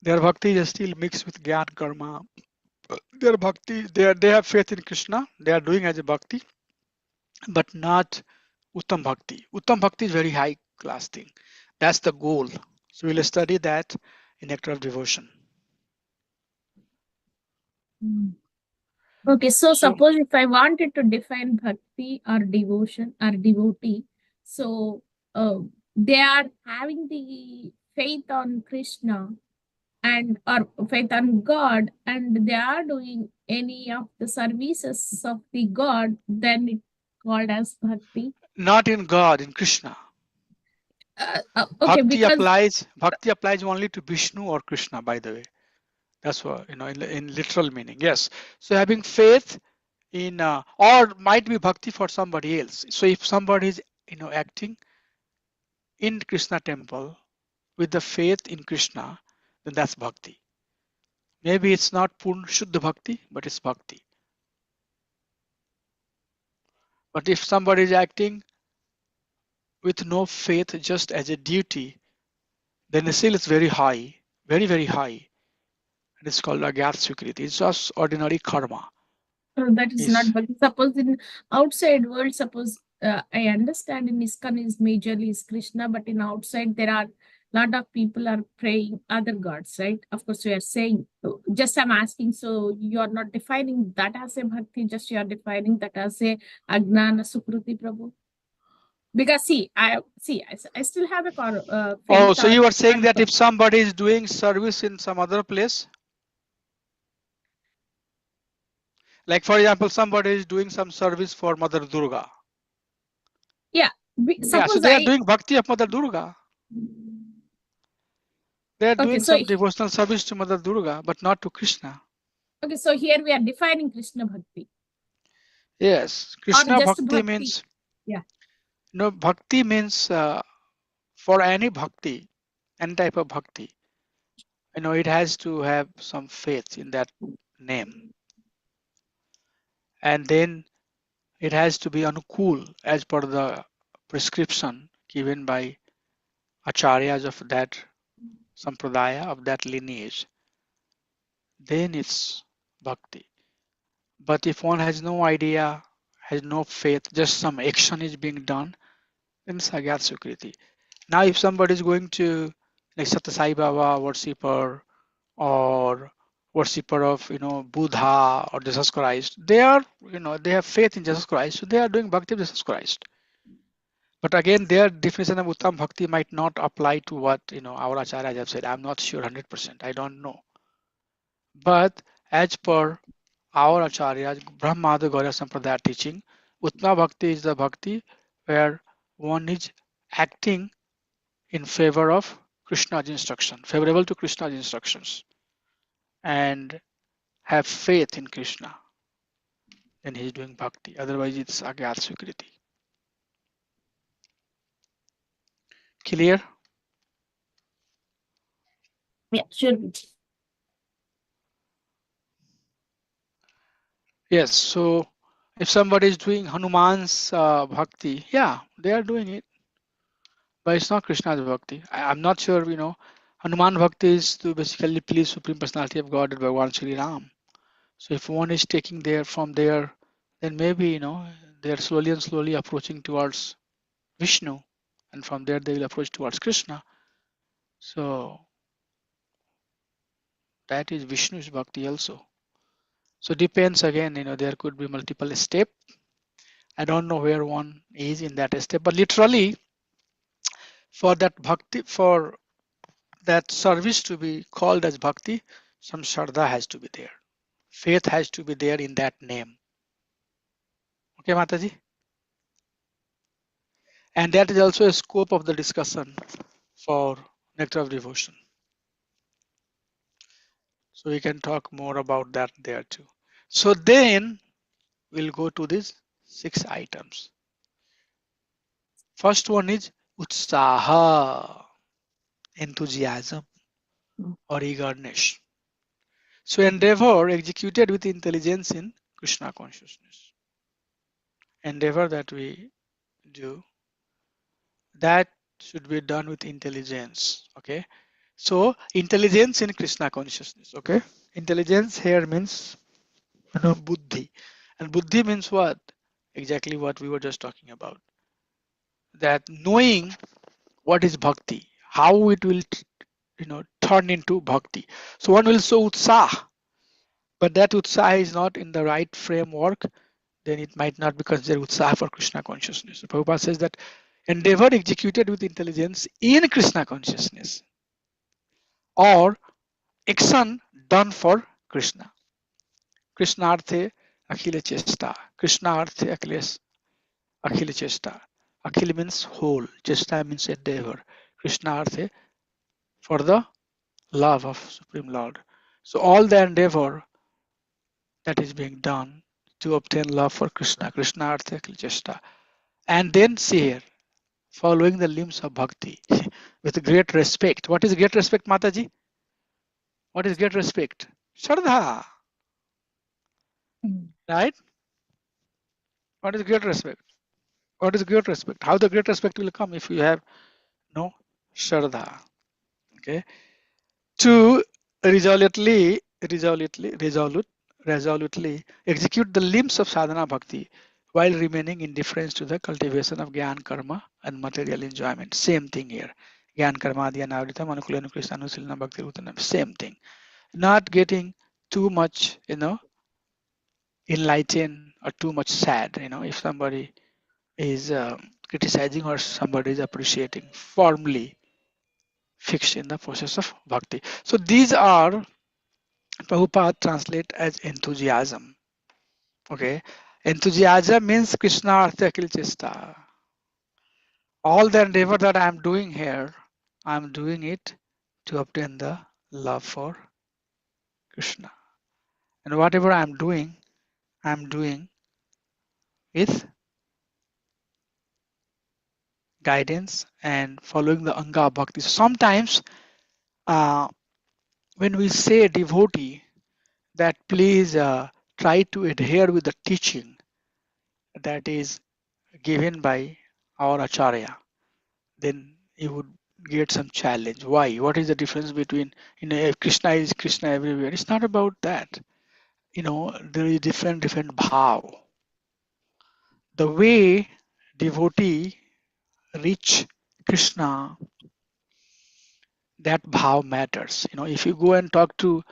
Their bhakti is still mixed with Gyan karma. Their bhakti, they have faith in Krishna. They are doing as a bhakti, but not Uttam bhakti. Uttam bhakti is very high class thing. That's the goal. So we'll study that in Nectar of Devotion. mm. Okay, so So suppose if I wanted to define bhakti or devotion or devotee, so they are having the faith on Krishna and or faith on God, and they are doing any of the services of the God, then it called as bhakti. not in God, in Krishna. Okay, because Bhakti applies only to Vishnu or Krishna, by the way. That's what in literal meaning. Yes. So having faith in or might be bhakti for somebody else. So if somebody is acting in Krishna temple with the faith in Krishna, then that's bhakti. Maybe it's not Purna Shuddha Bhakti, but it's bhakti. But if somebody is acting with no faith just as a duty, then still it's very high, very, very high. And it's called Agyat Swikriti. It's just ordinary karma. that is not Is bhakti. Suppose in outside world, suppose I understand in ISKCON is majorly is Krishna, but in outside there are lot of people are praying other gods, right? Of course, we are saying. Just I'm asking, so you are not defining that as a bhakti, just you are defining that as a Agnana Sukruti, Prabhu. Because I still have a oh, faith so you are saying on that God. if somebody is doing service in some other place, like for example, somebody is doing some service for Mother Durga. Yeah, Yeah, so suppose they are I doing bhakti of Mother Durga. They are okay, doing some devotional service to Mother Durga, but not to Krishna. okay, so here we are defining Krishna Bhakti Yes, or Krishna just bhakti Bhakti. means, Yeah. no, bhakti means for any bhakti, any type of bhakti, it has to have some faith in that name. And then it has to be anukul as per the prescription given by acharyas of that sampradaya, of that lineage, then it's bhakti. But if one has no idea, has no faith, just some action is being done, then it's agyat sukriti. Now, if somebody is going to, like Satya Sai Baba worshipper or worshipper of Buddha or Jesus Christ, they are they have faith in Jesus Christ, so they are doing bhakti of Jesus Christ. But again, their definition of uttam bhakti might not apply to what our acharyas have said. I'm not sure 100%. I don't know. But as per our acharyas, Brahmada Gaurya Sampradaya teaching, Uttama Bhakti is the bhakti where one is acting in favor of Krishna's instruction, favorable to Krishna's instructions, and have faith in Krishna. Then he is doing bhakti. Otherwise, it's agyat swikriti. Clear? Yeah, sure. Yes. So if somebody is doing Hanuman's bhakti, yeah, they are doing it, but it's not Krishna's bhakti. I'm not sure. Hanuman bhakti is to basically please Supreme Personality of God, Bhagavan Sri Ram. So if one is taking there from there, then maybe they are slowly and slowly approaching towards Vishnu, and from there they will approach towards Krishna. So that is Vishnu's bhakti also. So depends again, there could be multiple step. I don't know where one is in that step, but literally for that bhakti, for that service to be called as bhakti, some shraddha has to be there. Faith has to be there in that name. Okay, Mataji? And that is also a scope of the discussion for Nectar of Devotion. So we can talk more about that there too. So then we'll go to these 6 items. First one is utsaha, enthusiasm or eagerness. So endeavor executed with intelligence in Krishna consciousness. Endeavor that we do, that should be done with intelligence. Okay. So intelligence in Krishna consciousness. Okay. Intelligence here means buddhi. And buddhi means what? Exactly what we were just talking about. That knowing what is bhakti, how it will turn into bhakti. So one will show utsah, but that utsah is not in the right framework, then it might not be considered utsah for Krishna consciousness. So Prabhupada says that endeavor executed with intelligence in Krishna consciousness or action done for Krishna. Krishnarthe akhile chesta. Krishnarthe akhile chesta. Akhil means whole. Chesta means endeavor. Krishnarthe for the love of Supreme Lord. So all the endeavor that is being done to obtain love for Krishna, Krishna Artha Chesta. And then see here, following the limbs of bhakti with great respect. What is great respect, Mataji? What is great respect? Shraddha, right? What is great respect? What is great respect? How the great respect will come if you have no Shraddha? Okay. To resolutely execute the limbs of sadhana bhakti while remaining indifferent to the cultivation of gyan karma and material enjoyment. Same thing here. Gyan karma adya navrita manukula nukrishna anusilna bhakti rutanam. Same thing. Not getting too much, enlightened or too much sad. If somebody is criticizing or somebody is appreciating, firmly fixed in the process of bhakti. So these are Prabhupada translate as enthusiasm. Okay. Enthusiasm means Krishna Artha Akil Chesta. All the endeavor that I'm doing here, I'm doing it to obtain the love for Krishna. And whatever I'm doing with guidance and following the Anga Bhakti. So sometimes when we say devotee, that please try to adhere with the teaching that is given by or acharya, then you would get some challenge. Why? What is the difference between, if Krishna is Krishna everywhere? It's not about that. There is different bhav. The way devotee reach Krishna, that bhav matters. If you go and talk to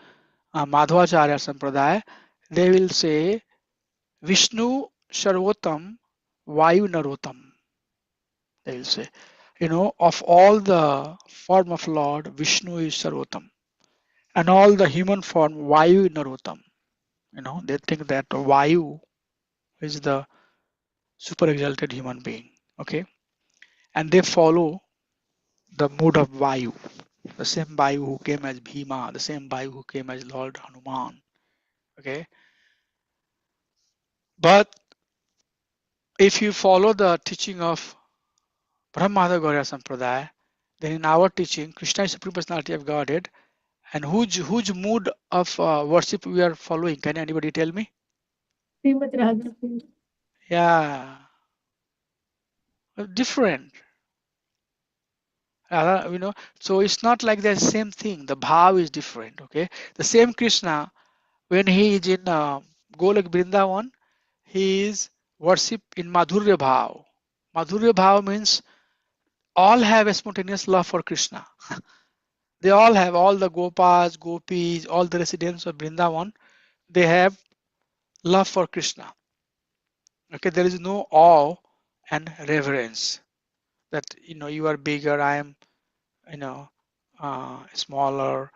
Madhvacharya Sampradaya, they will say Vishnu Sarvotam Vayu Narotam. They will say, of all the form of Lord, Vishnu is Sarvotam. And all the human form, Vayu is Narotam. They think that Vayu is the super exalted human being. Okay. And they follow the mood of Vayu. The same Vayu who came as Bhima, the same Vayu who came as Lord Hanuman. Okay. But if you follow the teaching of Brahmada Gaurya Sampradaya, then in our teaching, Krishna is Supreme Personality of Godhead. And whose mood of worship we are following? Can anybody tell me? Srimati Radha. Yeah, different. So it's not like the same thing. The bhav is different. Okay, the same Krishna, when he is in Golak Vrindavan, he is worship in Madhurya Bhav. Madhurya Bhav means all have a spontaneous love for Krishna. They all have, all the Gopas, Gopis, all the residents of Vrindavan, they have love for Krishna. Okay, there is no awe and reverence that you are bigger, I am smaller.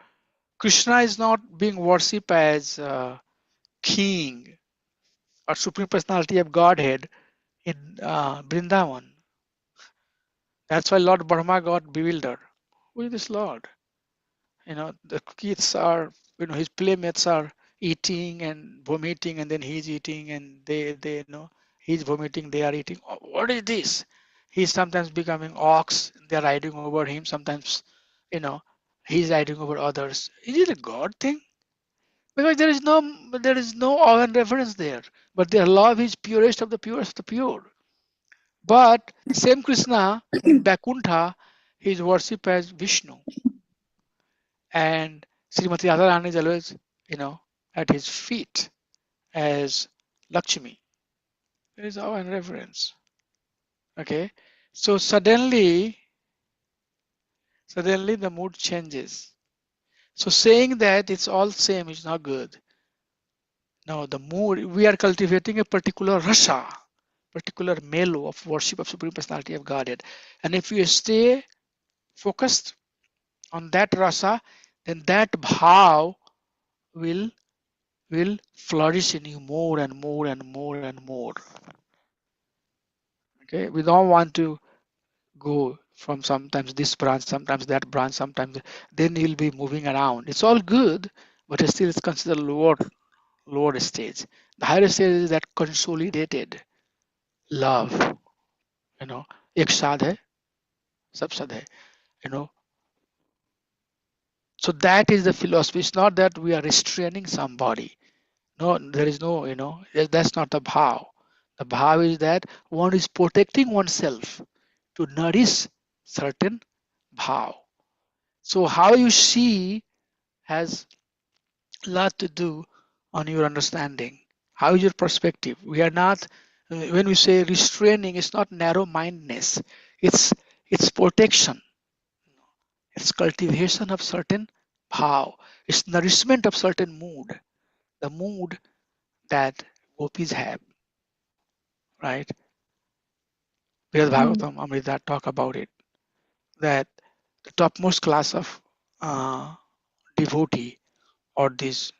Krishna is not being worshipped as king or supreme personality of Godhead in Vrindavan. That's why Lord Brahma got bewildered. Who is this Lord? The kids are, his playmates are eating and vomiting, and then he's eating, and they he's vomiting, they are eating. What is this? He's sometimes becoming ox, they're riding over him. Sometimes, he's riding over others. Is it a God thing? Because there is no awe and reverence there. But their love is purest of the purest of the pure. But same Krishna in Vaikuntha, he is worshipped as Vishnu. And Srimati Radharani is always, at his feet as Lakshmi. There is awe and reverence. Okay. So suddenly the mood changes. So saying that it's all same is not good. No, the mood, we are cultivating a particular rasa, particular melo of worship of Supreme Personality of Godhead. And if you stay focused on that rasa, then that bhav will flourish in you more and more and more and more. Okay, we don't want to go from sometimes this branch, sometimes that branch, sometimes then you'll be moving around. It's all good, but still it's considered lower stage. The higher stage is that consolidated love. Ek साथ है सब साथ है. So that is the philosophy. It's not that we are restraining somebody. No, there is no, that's not the bhav. The bhav is that one is protecting oneself to nourish certain bhav. So how you see has a lot to do on your understanding. How is your perspective? We are not, when we say restraining, it's not narrow-mindedness. It's protection. It's cultivation of certain bhav. It's nourishment of certain mood. The mood that gopis have, right? Because Bhagavatam, Amrita talk about it, that the topmost class of devotee or these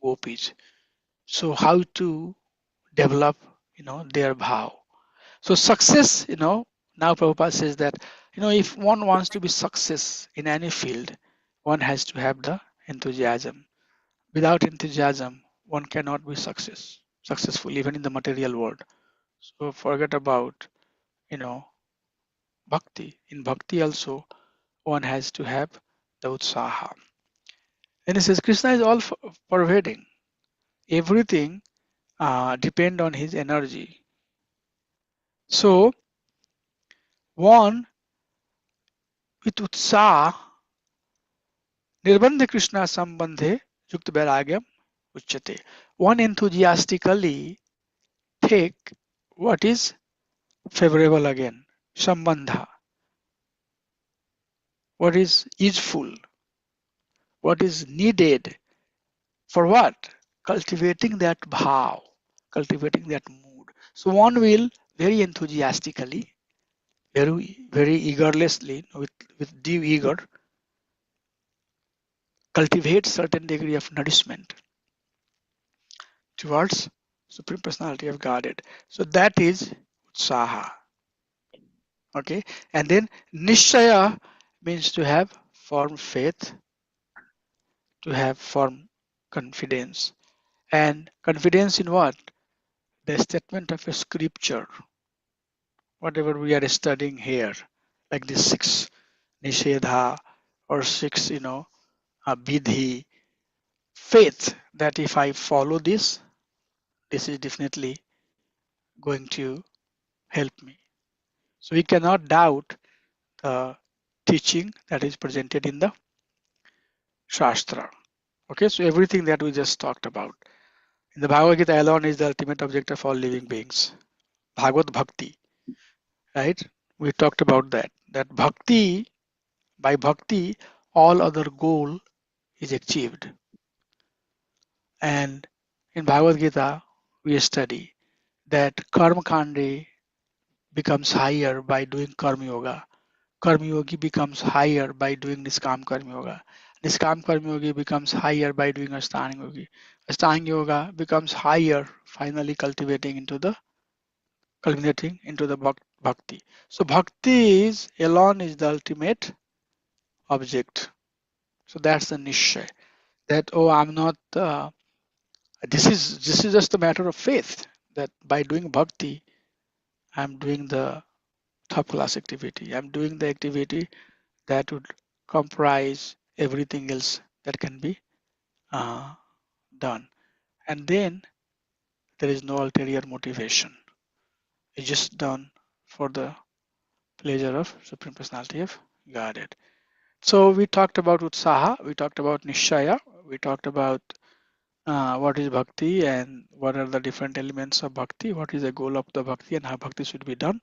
gopis. So how to develop, their bhav. So success, now Prabhupada says that, if one wants to be success in any field, one has to have the enthusiasm. Without enthusiasm, one cannot be successful even in the material world. So forget about, bhakti. In bhakti also, one has to have the utsaha. And he says Krishna is all pervading. Everything depend on his energy. So one with utsaha, nirbandha Krishna sambandhe yukta vairagyam uchyate. One enthusiastically take what is favorable again, sambandha, what is useful, what is needed for what? Cultivating that bhav, cultivating that mood. So one will very enthusiastically, very eagerlessly, with due eager, cultivate certain degree of nourishment towards Supreme Personality of Godhead. So that is utsaha. Okay, and then nishaya means to have firm faith, to have firm confidence. And confidence in what? The statement of a scripture, whatever we are studying here, like the six nishedha or six, vidhi, faith that if I follow this, this is definitely going to help me. So we cannot doubt the teaching that is presented in the Shastra. Okay, so everything that we just talked about. In the Bhagavad Gita alone is the ultimate object of all living beings. Bhagavad Bhakti, right? We talked about that. That bhakti, by bhakti, all other goal is achieved. And in Bhagavad Gita, we study that karma kandi becomes higher by doing karma yoga. Karma yogi becomes higher by doing niskam karma yoga. Niskam karma yogi becomes higher by doing ashtanga yogi. Ashtanga yoga becomes higher, finally culminating into the bhakti. So bhakti is alone is the ultimate object. So that's the niche. That I'm not. This is just a matter of faith. That by doing bhakti, I'm doing the top class activity. I'm doing the activity that would comprise everything else that can be uh, done. And then there is no ulterior motivation. It's just done for the pleasure of Supreme Personality of Godhead. So we talked about Utsaha, we talked about Nishaya, we talked about what is Bhakti and what are the different elements of Bhakti, what is the goal of the Bhakti and how Bhakti should be done.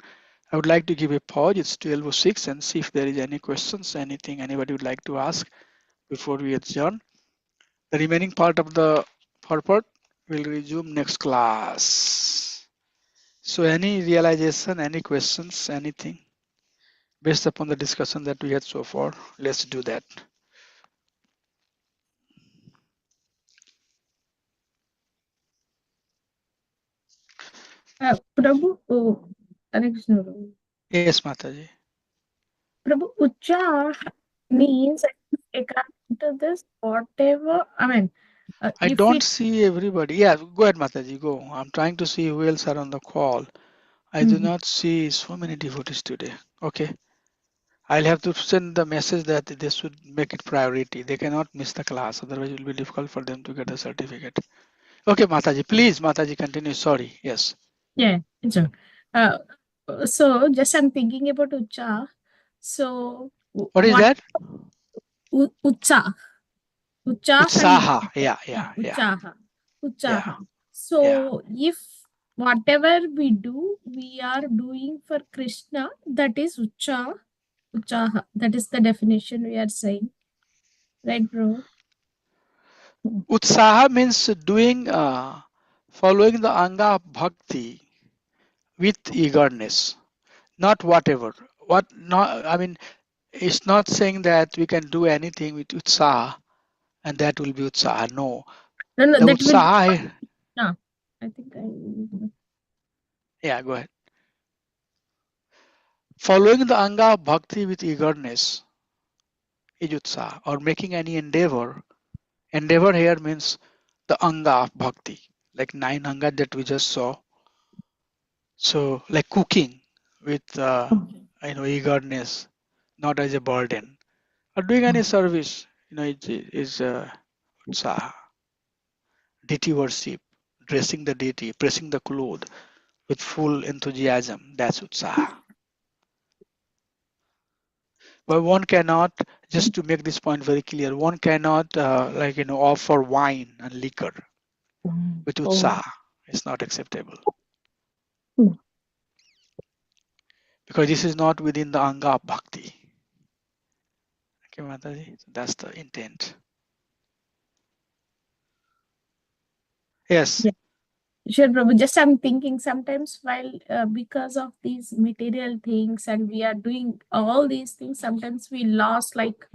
I would like to give a pause, it's 12:06, and see if there is any questions, anything anybody would like to ask before we adjourn. The remaining part of the purport will resume next class. So any realization, any questions, anything based upon the discussion that we had so far, let's do that. Prabhu, oh, Hare Krishna, Prabhu. Yes, Mataji. Prabhu, Ucha means according to this, whatever, I mean, I if don't it, see everybody. Yeah, go ahead, Mataji, go. I'm trying to see who else are on the call. I do Mhm. not see so many devotees today. Okay. I'll have to send the message that they should make it priority. They cannot miss the class, otherwise it will be difficult for them to get a certificate. Okay, Mataji, please, Mataji, continue. Sorry. Yes. Yeah, it's okay. Uh, so just I'm thinking about Ucha. So What is what that? Ucha, Ucha and Utsaha. Yeah, yeah, yeah, Uchaha, yeah, Uchaha. yeah. So if whatever we do, we are doing for Krishna, that is Uchaha. That is the definition we are saying, right, bro? Utsaha means doing, following the anga of bhakti with eagerness, not whatever. What not? I mean, it's not saying that we can do anything with utsaha and that will be utsaha. No, No, no, the that will be for utsaha. Krishna. I think I. Yeah, go ahead. Following the anga of bhakti with eagerness is utsaha, or making any endeavor. Endeavor here means the anga of bhakti, like 9 anga that we just saw. So, like cooking with eagerness, not as a burden, or doing any service, is utsaha. Deity worship, dressing the deity, pressing the cloth with full enthusiasm. That's utsaha. But one cannot, just to make this point very clear, one cannot offer wine and liquor with utsaha. It's not acceptable because this is not within the anga of bhakti. Okay, Mataji, so that's the intent. Yes. Yeah. Sure, Prabhu. Just I'm thinking sometimes while because of these material things and we are doing all these things, sometimes we lost like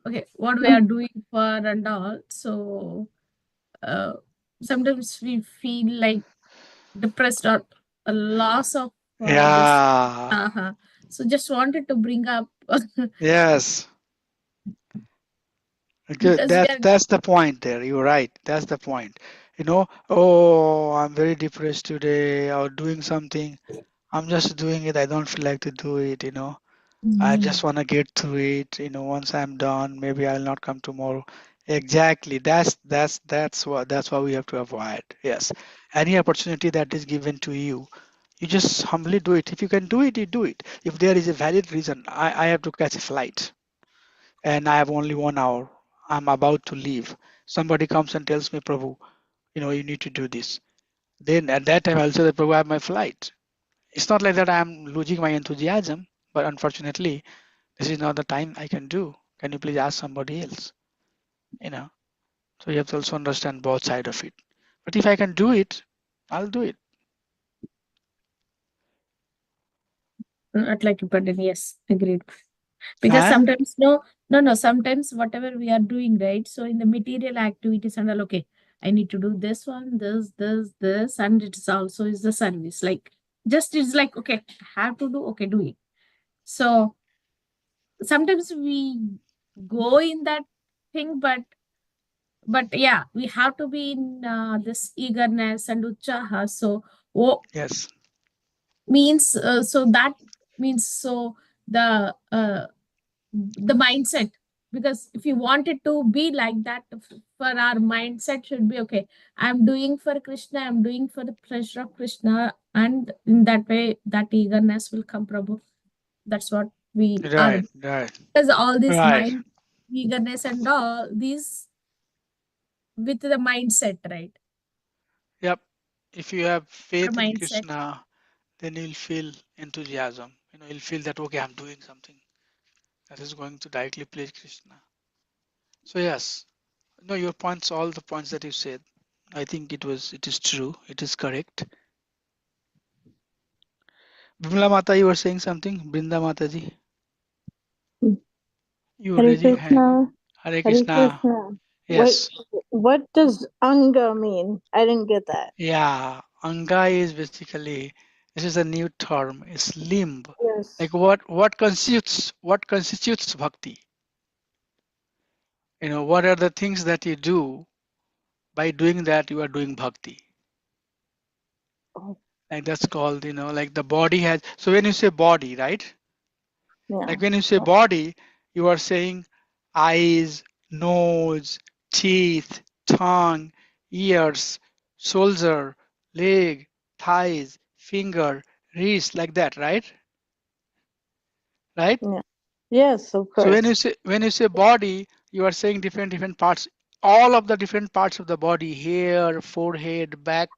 okay what we are doing for and all. So uh, sometimes we feel like depressed or a loss of this. Yeah. So just wanted to bring up Yes. Okay, because we that's are that's the point there. You're right. That's the point. Oh, I'm very depressed today or doing something. I'm just doing it. I don't feel like to do it. I just want to get through it. Once I'm done, maybe I'll not come tomorrow. Exactly. That's what we have to avoid. Yes. Any opportunity that is given to you, you just humbly do it. If you can do it, you do it. If there is a valid reason, I have to catch a flight and I have only 1 hour. I'm about to leave. Somebody comes and tells me, Prabhu, you need to do this. Then at that time, I'll say that, Prabhu, I have my flight. It's not like that I'm losing my enthusiasm, but unfortunately, this is not the time I can do. Can you please ask somebody else? You know, so you have to also understand both sides of it. But if I can do it, I'll do it. not like a burden. Yes, agreed. Because Huh? sometimes no, sometimes whatever we are doing, right? So in the material activities and all, okay, I need to do this one, this, and it's also is the service. Like just it's like okay, I have to do okay, do it. So sometimes we go in that thing, but yeah, we have to be in this eagerness and uchaha. So Yes. means so that means so the mindset, because if you want it to be like that, for our mindset should be okay, I'm doing for Krishna, I'm doing for the pleasure of Krishna, and in that way that eagerness will come, Prabhu. That's what we are, Right. Right. because all this Right. mind eagerness and all these with the mindset, right? Yep. If you have Our faith in mindset. Krishna, then you'll feel enthusiasm. You'll feel that, okay, I'm doing something that is going to directly please Krishna. So yes, no, your points, all the points that you said, I think it is true, it is correct. Bimla Mata, you were saying something? Brinda Mataji, you were Hare raising your hand. Krishna. Hare Hare Krishna. Krishna. Yes. What does anga mean? I didn't get that. Yeah. Anga is basically, this is a new term. It's limb. Like Yes. what constitutes bhakti? What are the things that you do? By doing that, you are doing bhakti. Oh, Like that's called, like the body has. So when you say body, right? yeah. Like when you say body, you are saying eyes, nose, teeth, tongue, ears, shoulder, leg, thighs, finger, wrist, like that, right? Right? Yeah. Yes, of So when you course. say body, you are saying different parts. All of the different parts of the body, hair, forehead, back,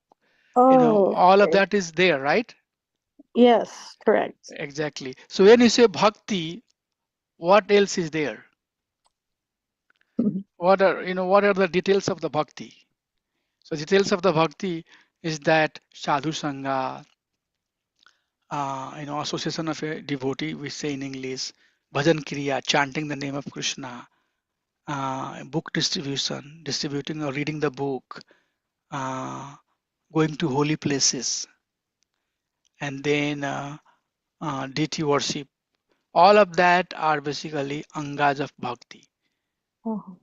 Oh, all of okay. that is there, right? Yes, correct. Exactly. So when you say bhakti, what else is there? What are the details of the bhakti? So details of the bhakti is that sadhu sangha, association of a devotee, we say in English, bhajan kriya, chanting the name of Krishna, book distribution, distributing or reading the book, uh, going to holy places, and then deity worship. All of that are basically angas of bhakti. Oh,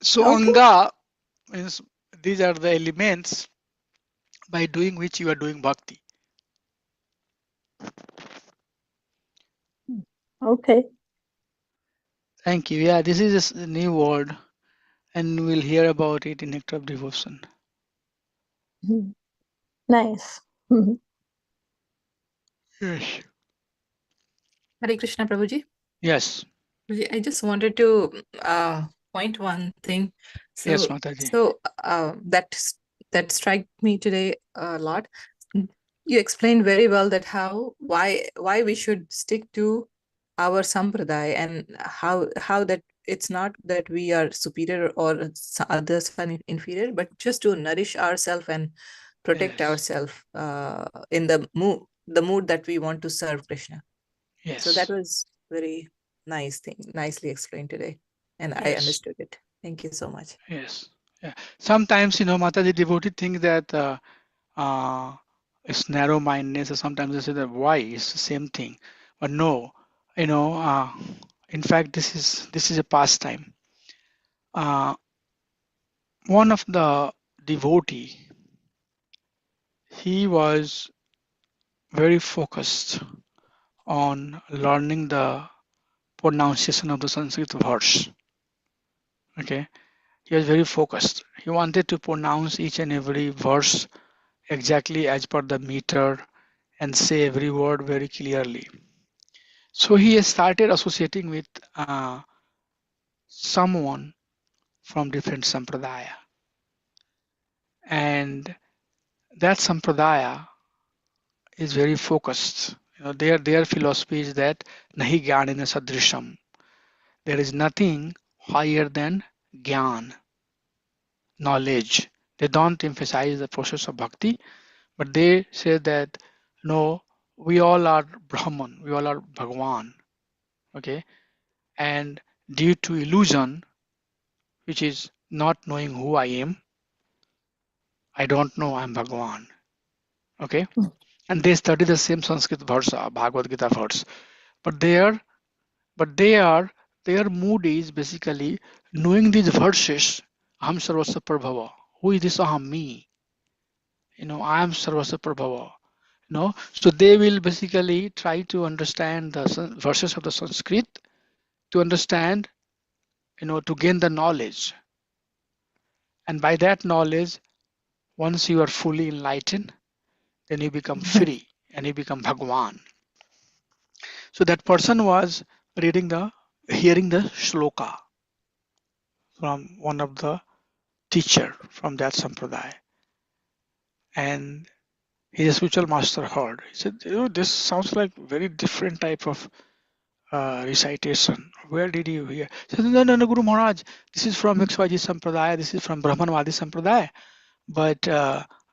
So okay. anga means these are the elements by doing which you are doing bhakti. Okay. Thank you. Yeah, this is a new word, and we'll hear about it in Nectar of Devotion. Mhm. Nice. Mhm. Yes. Hare Krishna, Prabhuji. Yes. I just wanted to point one thing. Yes, So, Mataji. that struck me today a lot. You explained very well that why we should stick to our sampradaya, and how that it's not that we are superior or others are inferior, but just to nourish ourselves and protect Yes. ourselves in the mood that we want to serve Krishna. So that Yes. was very nice thing, nicely explained today, and I Yes. understood it. Thank you so much. Yes. Yeah. Sometimes, Mataji, devotee think that uh, it's narrow-mindedness, or sometimes they say that why it's the same thing, but no, you know. In fact, this is a pastime. One of the devotee, he was very focused on learning the pronunciation of the Sanskrit verse. Okay, he was very focused. He wanted to pronounce each and every verse exactly as per the meter and say every word very clearly. So he started associating with someone from different sampradaya, and that sampradaya is very focused. Their philosophy is that nahi gyanena sadrisham. There is nothing higher than gyan, knowledge. They don't emphasize the process of bhakti, but they say that no, we all are Brahman, we all are Bhagwan. Okay, and due to illusion, which is not knowing who I am, I don't know I'm Bhagwan. Okay, and they study the same Sanskrit verse, Bhagavad Gita verse, but they are their mood is basically knowing these verses. Aham sarvasya prabhava. Who is this aham? Me. I am sarvasya prabhava. So they will basically try to understand the verses of the Sanskrit to understand, to gain the knowledge. And by that knowledge, once you are fully enlightened, then you become free and you become Bhagwan. So that person was hearing the shloka from one of the teacher from that sampradaya, and his spiritual master heard. He said, this sounds like very different type of recitation. Where did you hear? He said, no, no, no, Guru Maharaj, this is from XYZ sampradaya, this is from Brahmanwadi sampradaya, but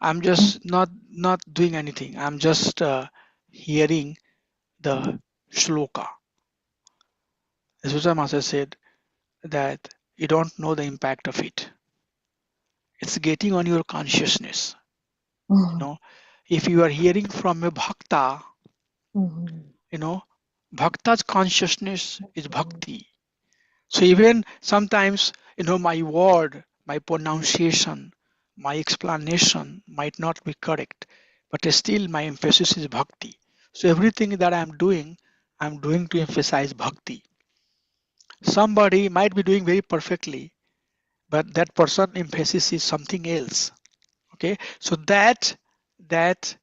I'm just not doing anything. I'm just hearing the shloka. The spiritual master said that you don't know the impact of it. It's getting on your consciousness. If you are hearing from a bhakta, bhakta's consciousness is bhakti. So even sometimes, my word, my pronunciation, my explanation might not be correct, but still my emphasis is bhakti. So everything that I'm doing to emphasize bhakti. Somebody might be doing very perfectly, but that person emphasis is something else. Okay, so that that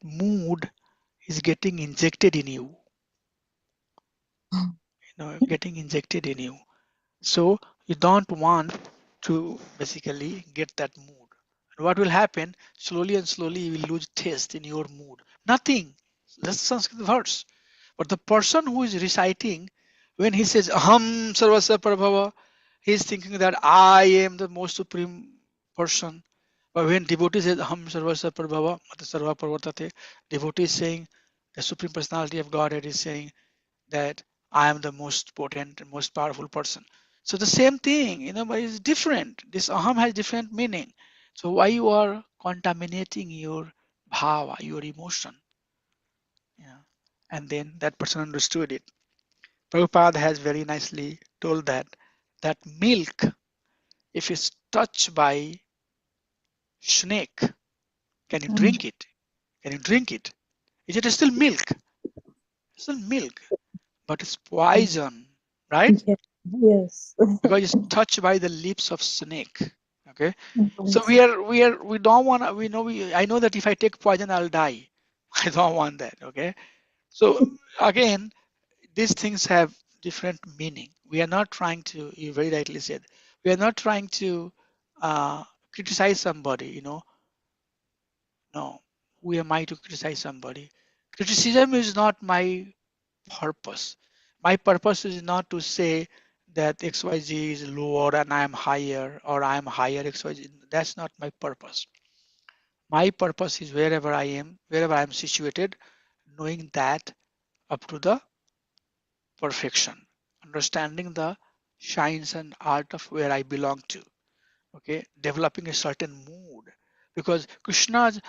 mood is getting injected in you, getting injected in you. So you don't want to basically get that mood. And what will happen? Slowly and slowly you will lose taste in your mood. Nothing. That's Sanskrit verse. But the person who is reciting, when he says Aham Sarvasya Prabhava, he is thinking that I am the most supreme person. But when devotee says Aham Sarvasya Prabhava, Mata Sarva Parvartate, devotee is saying the Supreme Personality of Godhead is saying that I am the most potent and most powerful person. So the same thing, but it's different. This aham has different meaning. So why you are contaminating your bhava, your emotion? And then that person understood it. Prabhupada has very nicely told that milk, if it's touched by snake, can you drink it? Can you drink it? Is it still milk? It's still milk, but it's poison, right? Yes. Because it's touched by the lips of snake. Okay, so Yes. we don't want to, I know that if I take poison I'll die. I don't want that. Okay, so again, these things have different meaning. We are not trying to, you very rightly said, we are not trying to criticize somebody, you know. No, who am I to criticize somebody? Criticism is not my purpose. My purpose is not to say that XYZ is lower and I am higher, or I am higher XYZ. That's not my purpose. My purpose is wherever I am, wherever I am situated, knowing that up to the perfection, understanding the science and art of where I belong to. Okay, developing a certain mood, because Krishna's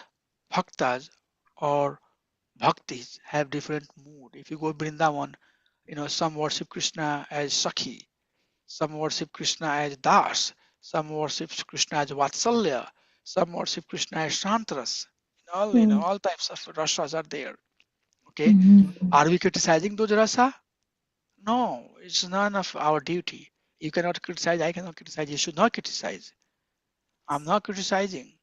bhaktas or bhaktis have different mood. If you go Vrindavan, you know, some worship Krishna as Sakhi, some worship Krishna as Das, some worship Krishna as Vatsalya, some worship Krishna as Shantras. All, you know, all types of rasas are there. Okay, are we criticizing those rasa? No, it's none of our duty. You cannot criticize, I cannot criticize, you should not criticize. I'm not criticizing.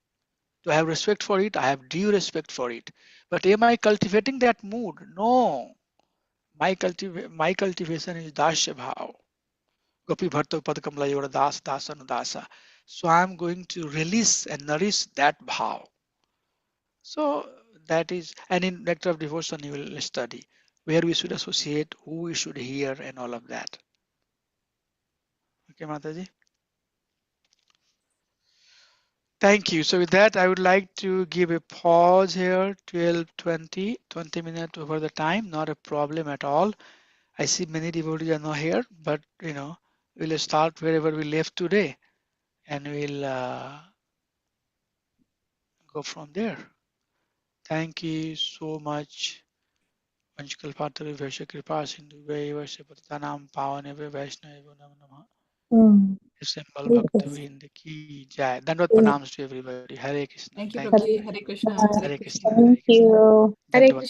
To have respect for it, I have due respect for it. But am I cultivating that mood? No. My cultivation is Dasya Bhav. Gopi Bharta Padkamla Yoda Das Dasa Dasa. So I'm going to release and nourish that bhav. So that is, and in Nectar of Devotion you will study where we should associate, who we should hear, and all of that. Okay, Mataji. Thank you. So with that, I would like to give a pause here, 12:20, 20 minutes over the time, not a problem at all. I see many devotees are not here, but you know, we'll start wherever we left today and we'll go from there. Thank you so much. Vanchikal Patari Vaishya Kripa Sindhu Vaishya Patitanam Pavaneva Vaishnava Namo Namah. Symbol Bhakti Vrind ki Jai. Dandavad pranams to everybody. Hare Krishna. Thank you, Thank you. Prabhuji. Hare Krishna. Hare Hare Krishna. Krishna. Thank Hare Krishna. you. Hare Dandavad. Krishna.